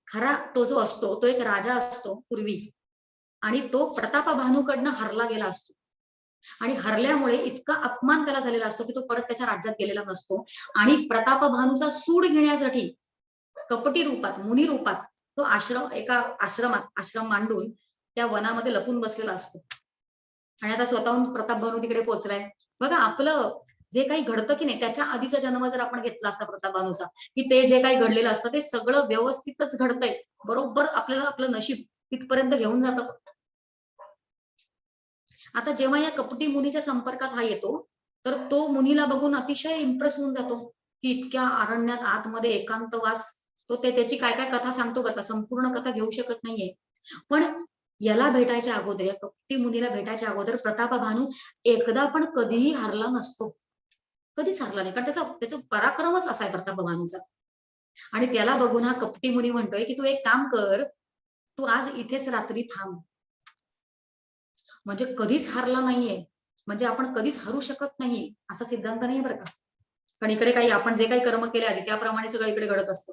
खरा तो जो असतो तो एक राजा असतो पूर्वी, आणि तो प्रतापभानूकडनं हरला गेला असतो. आणि हरल्यामुळे इतका अपमान त्याला झालेला असतो की तो परत त्याच्या राज्यात गेलेला नसतो. आणि प्रतापभानूचा सूड घेण्यासाठी कपटी रूपात, मुनी रूपात तो एका आश्रम मांडून त्या वनामध्ये लपून बसलेला असतो. आणि आता स्वतःहून प्रतापभानू तिकडे पोहोचलाय. बघा, आपलं जे काही घडतं की नाही त्याच्या आधीचा जन्म जर आपण घेतला असता प्रतापभानूचा, की ते जे काही घडलेलं असतं ते सगळं व्यवस्थितच घडतंय, बरोबर आपल्याला आपलं नशीब तिथपर्यंत घेऊन जातं. आता जेव्हा या कपटी मुनीच्या संपर्कात हा येतो तर तो मुनीला बघून अतिशय इम्प्रेस होऊन जातो की इतक्या अरण्यात आतमध्ये एकांतवास. तो त्याची काय काय कथा सांगतो बरं का, संपूर्ण कथा घेऊ शकत नाहीये. पण याला भेटायच्या अगोदर, या कपटी मुनीला भेटायच्या अगोदर प्रतापभानू एकदा पण कधीही हारला नसतो. कधीच हारला नाही, कारण त्याचा पराक्रमच असा आहे प्रतापभानूचा. आणि त्याला बघून हा कपटी मुनी म्हणतोय की तू एक काम कर, तू आज इथेच रात्री थांब. म्हणजे कधीच हारला नाहीये, म्हणजे आपण कधीच हरू शकत नाही असा सिद्धांत नाही बरं का. पण इकडे काही आपण जे काही कर्म केले आधी त्याप्रमाणे सगळं इकडे घडत असतं.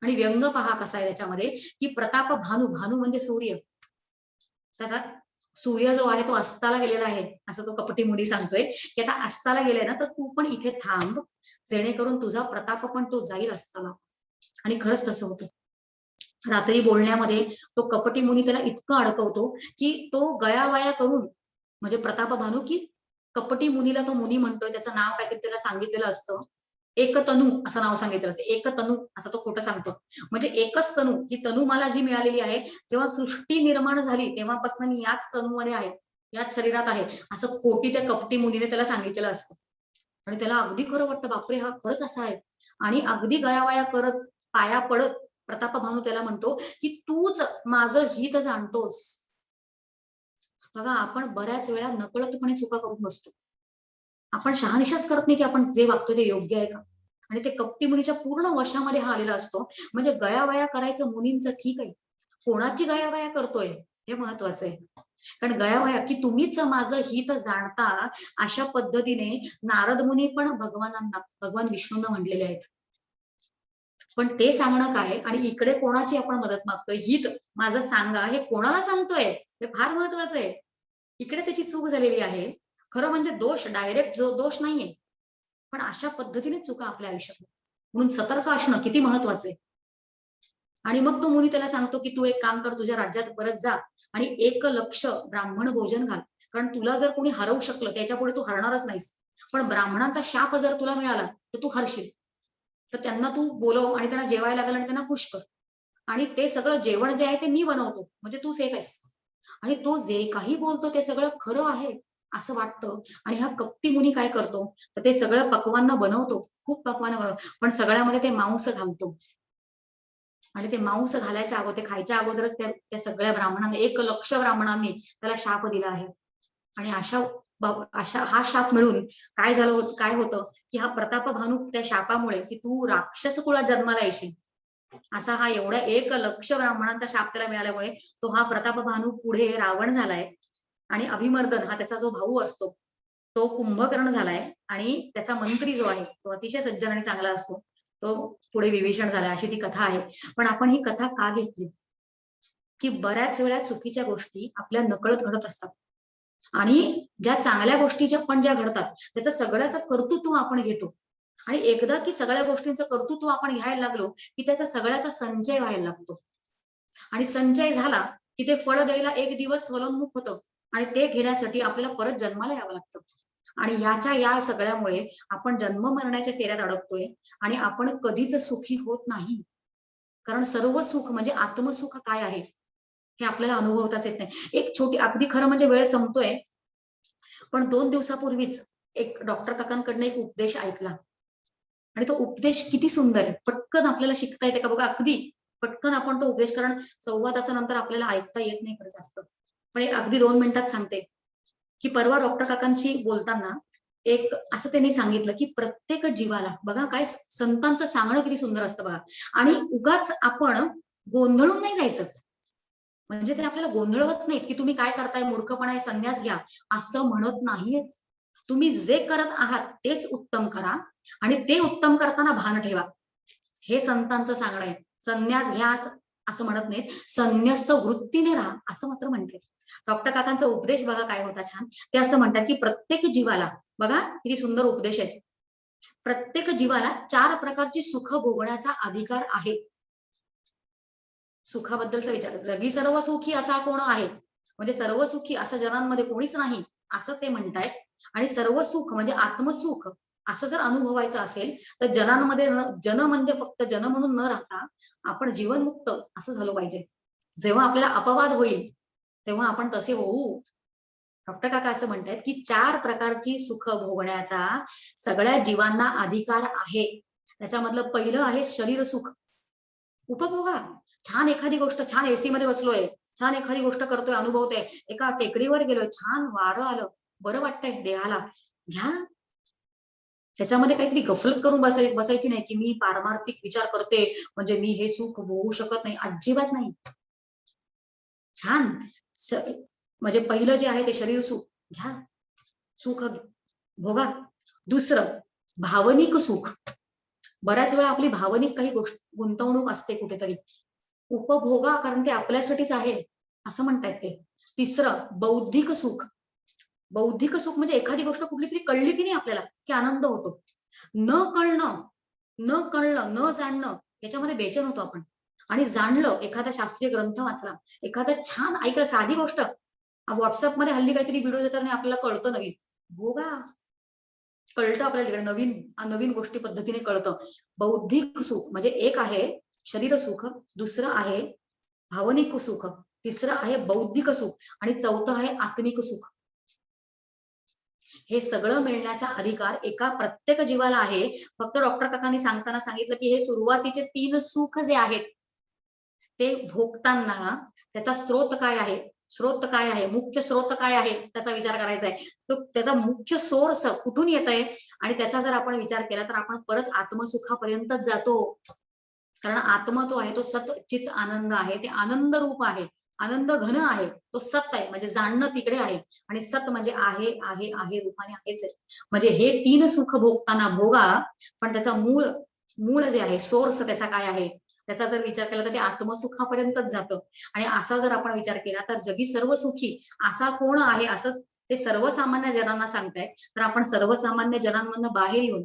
आणि व्यंग पहा कसा आहे त्याच्यामध्ये, की प्रताप भानू, भानू म्हणजे सूर्य. त्याचा सूर्य जो आहे तो अस्ताला गेलेला आहे असं तो कपटी मुनी सांगतोय की आता अस्ताला गेलाय ना तर तू पण इथे थांब, जेणेकरून तुझा प्रताप पण तो जाईल अस्ताला. आणि खरंच तसं होतं. रात्री बोलण्यामध्ये तो कपटी मुनी त्याला इतकं अडकवतो की तो गयावया करून, म्हणजे प्रतापभानू की कपटी मुनीला तो मुनी म्हणतोय, त्याचं नाव काहीतरी त्याला सांगितलेलं असतं. एकतनू असं नाव सांगितलेलं असतं. एकतनू असं तो खोटं सांगतो. म्हणजे एकच तनू, ही तनू मला जी मिळालेली आहे, जेव्हा सृष्टी निर्माण झाली तेव्हापासून मी याच तनूमध्ये आहे, याच शरीरात आहे, असं खोटी त्या कपटी मुनीने त्याला सांगितलेलं असतं. आणि त्याला अगदी खरं वाटतं, बापरे हा खरंच असा आहे. आणि अगदी गयावया करत, पाया पडत प्रतापभानू त्याला म्हणतो की तूच माझं हित जाणतोस. बघा, आपण बऱ्याच वेळा नकळतपणे चुका करून बसतो. आपण शहानिशाच करत नाही की आपण जे वागतोय ते योग्य आहे का. आणि ते कपटी मुनीच्या पूर्ण वशामध्ये हा आलेला असतो. म्हणजे गयावया करायचं मुनींचं ठीक आहे, कोणाची गयावया करतोय हे महत्वाचं आहे. कारण गयावया की तुम्हीच माझं हित जाणता, अशा पद्धतीने नारद मुनी पण भगवान विष्णूंना म्हणलेले आहेत. पण ते सांगणं काय आणि इकडे कोणाची आपण मदत मागतोय, हित माझं सांगा हे कोणाला सांगतोय, हे फार महत्वाचं आहे. इकडे त्याची चूक झालेली आहे. खरं म्हणजे दोष डायरेक्ट जो दोष नाहीये, पण अशा पद्धतीने चुका आपल्या आयुष्यात. म्हणून सतर्क असणं किती महत्वाचं आहे. आणि मग तो मुनी त्याला सांगतो की तू एक काम कर, तुझ्या राज्यात परत जा आणि 1 लक्ष ब्राह्मण भोजन घाल. कारण तुला जर कोणी हरवू शकलं त्याच्या पुढे तू हरणारच नाहीस. पण ब्राह्मणांचा शाप जर तुला मिळाला तर तू हरशील. तर त्यांना तू बोलव आणि त्यांना जेवायला लागल आणि त्यांना खुश कर. आणि ते सगळं जेवण जे आहे ते मी बनवतो, म्हणजे तू सेफ आहेस. आणि तो जे काही बोलतो ते सगळं खरं आहे असं वाटतं. आणि हा कपटी मुनी काय करतो, तर ते सगळं पक्वान्न बनवतो, खूप पक्वान्न बनवतो, पण सगळ्यामध्ये ते मांस घालतो. आणि ते मांस घालायच्या अगोदर, ते खायच्या अगोदरच त्या सगळ्या ब्राह्मणांनी, 1 लक्ष ब्राह्मणांनी त्याला शाप दिला आहे. आणि अशा हा शाप मिळून काय होतं की हा प्रतापभानू त्या शापामुळे की तू राक्षस कुळात जन्माला येशील, असा हा एवढ्या 1 लक्ष ब्राह्मणांचा शाप त्याला मिळाल्यामुळे तो हा प्रतापभानू पुढे रावण झालाय. आणि अभिमर्दन हा त्याचा जो भाऊ असतो तो कुंभकर्ण झालाय. आणि त्याचा मंत्री जो आहे तो अतिशय सज्जन आणि चांगला असतो, तो पुढे विभीषण झाला, अशी ती कथा आहे. पण आपण ही कथा का घेतली, की बऱ्याच वेळा चुकीच्या गोष्टी आपल्या नकळत घडत असतात आणि ज्या चांगल्या गोष्टी पण ज्या घडतात त्याचं सगळ्याचं कर्तृत्व आपण घेतो. आणि एकदा की सगळ्या गोष्टींचं कर्तृत्व आपण घ्यायला लागलो की त्याचा सगळ्याचा संचय व्हायला लागतो. आणि संचय झाला की ते फळ द्यायला एक दिवस स्वलंमुख होतं आणि ते घेण्यासाठी आपल्याला परत जन्माला यावं लागतं. आणि या सगळ्यामुळे आपण जन्म मरण्याच्या फेऱ्यात अडकतोय आणि आपण कधीच सुखी होत नाही. कारण सर्व सुख म्हणजे आत्मसुख काय आहे हे आपल्याला अनुभवताच येत नाही. एक छोटी अगदी खरं म्हणजे वेळ संपतोय, पण 2 दिवसापूर्वीच एक डॉक्टर काकांकडनं एक उपदेश ऐकला आणि तो उपदेश किती सुंदर आहे. पटकन आपल्याला शिकता येते का बघा, अगदी पटकन आपण तो उपदेश, कारण 1.25 तासानंतर आपल्याला ऐकता येत नाही खरं जास्त. पण एक अगदी 2 मिनिटात सांगते, की परवा डॉक्टर काकांशी बोलताना एक असं त्यांनी सांगितलं, की प्रत्येक जीवाला बघा काय संतांचं सांगणं किती सुंदर असतं बघा. आणि उगाच आपण गोंधळून नाही जायचं. म्हणजे ते आपल्याला गोंधळवत नाहीत, की तुम्ही काय करताय, मूर्खपणा आहे, संन्यास घ्या, असं म्हणत नाहीयेत. तुम्ही जे करत आहात तेच उत्तम करा आणि ते उत्तम करताना भान ठेवा. हे संतांचं सांगणं आहे. संन्यास घ्या असं म्हणत नाहीत. संन्यस्त वृत्तीने राहा असं मात्र म्हणते. डॉक्टर काकांचा उपदेश बघा काय होता छान. ते असं म्हणतात, की प्रत्येक जीवाला बघा किती सुंदर उपदेश आहे. प्रत्येक जीवाला 4 प्रकारची सुख भोगण्याचा अधिकार आहे. सुखाबद्दलचा विचार, जगी सर्व सुखी असा कोण आहे, म्हणजे सर्व सुखी असं जनांमध्ये कोणीच नाही असं ते म्हणतायत. आणि सर्व सुख म्हणजे आत्मसुख असं जर अनुभवायचं असेल तर जनांमध्ये जन म्हणजे फक्त जन म्हणून न राहता आपण जीवनमुक्त असं झालं पाहिजे. जेव्हा आपल्याला अपवाद होईल तेव्हा आपण तसे होऊ. डॉक्टर काका असं म्हणतात, की 4 प्रकारची सुख भोगण्याचा सगळ्या जीवांना अधिकार आहे. त्याच्यामधलं पहिलं आहे शरीर सुख. उपभोगा. छान एखादी गोष्ट, छान एसी मध्ये बसलोय, छान एखादी गोष्ट करतोय, अनुभवतोय, एका टेकडीवर गेलोय, छान वारं आलं, बरं वाटतंय देहाला, घ्या. त्याच्यामध्ये काहीतरी गफलत करून बसायची नाही, की मी पारमार्थिक विचार करते म्हणजे मी हे सुख भोगू शकत नाही, अजिबात नाही. छान. म्हणजे पहिलं जे आहे ते शरीर सुख घ्या, सुख भोगा. दुसरं भावनिक सुख. बऱ्याच वेळा आपली भावनिक काही गोष्ट गुंतवणूक असते कुठेतरी, उपभोगा, कारण ते आपल्यासाठीच आहे असं म्हणतायत ते. तिसरं बौद्धिक सुख. बौद्धिक सुख म्हणजे एखादी गोष्ट कुठली तरी कळली की नाही आपल्याला, की आनंद होतो. न कळणं, न जाणणं याच्यामध्ये बेचैन होतो आपण. आणि जाणलं, एखादा शास्त्रीय ग्रंथ वाचला, एखादं छान ऐकलं, साधी गोष्ट WhatsApp मध्ये हल्ली काहीतरी व्हिडिओ देतात आणि आपल्याला कळतं नवीन, भोगा. कळतं आपल्याला तिकडे नवीन नवीन गोष्टी पद्धतीने कळतं. बौद्धिक सुख म्हणजे एक आहे शरीर सुख, दुसरं आहे भावनिक सुख, तिसरं आहे बौद्धिक सुख आणि चौथं आहे आत्मिक सुख. हे सगळं मिळण्याचा अधिकार एका प्रत्येक जीवाला आहे. फक्त डॉक्टर काकांनी सांगताना सांगितलं, की हे सुरुवातीचे 3 सुख जे आहेत ते भोगताना त्याचा स्रोत काय आहे, स्रोत काय आहे, मुख्य स्रोत काय आहे त्याचा विचार करायचा आहे. तो त्याचा मुख्य सोर्स कुठून येत आहे आणि त्याचा जर आपण विचार केला तर आपण परत आत्मसुखापर्यंतच जातो. कारण आत्मा तो आहे, तो सत चित आनंद आहे, ते आनंद रूप आहे, आनंद घन आहे, तो सत आहे, म्हणजे जाणणं तिकडे आहे. आणि सत म्हणजे आहे आहे आहे रूपाने आहेच आहे. म्हणजे हे 3 सुख भोगताना भोगा, पण त्याचा मूळ मूळ जे आहे, सोर्स त्याचा काय आहे त्याचा जर विचार केला तर ते आत्मसुखापर्यंतच जातं. आणि असा जर आपण विचार केला तर जगी सर्व सुखी असा कोण आहे असं ते सर्वसामान्य जनांना सांगतायत. तर आपण सर्वसामान्य जनांमधनं बाहेर येऊन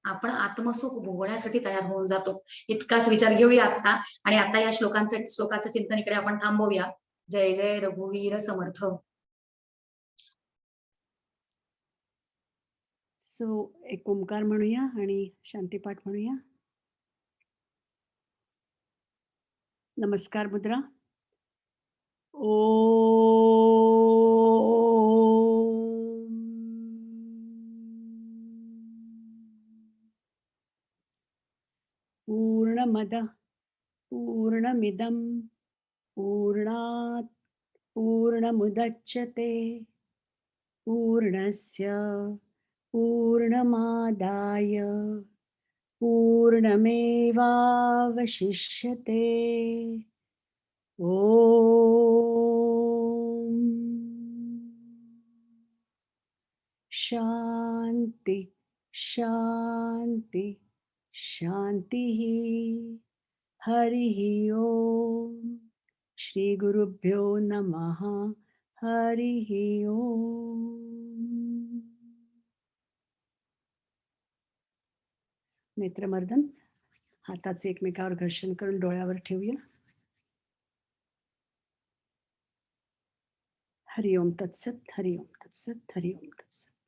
आपण आत्मसुख भोगण्यासाठी तयार होऊन जातो. इतकाच विचार घेऊया आता. आणि आता या श्लोकाचं चिंतन इकडे आपण थांबवूया. जय जय रघुवीर समर्थ. एक ओंकार म्हणूया आणि शांतीपाठ म्हणूया. नमस्कार मुद्रा. ओ पूर्णमद पूर्णमिदं पूर्णात् पूर्णमुदच्यते पूर्णस्य पूर्णमादाय पूर्णमेवावशिष्यते. ॐ शान्ति शान्ति शान्तिः हरिः ओम श्री गुरुभ्यो नमः हरिः ओम नेत्रमर्दन हाताचे एकमेकावर घर्षण करून डोळ्यावर ठेवूया. हरि ओम तत्सत हरि ओम तत्सत हरि ओम तत्सत.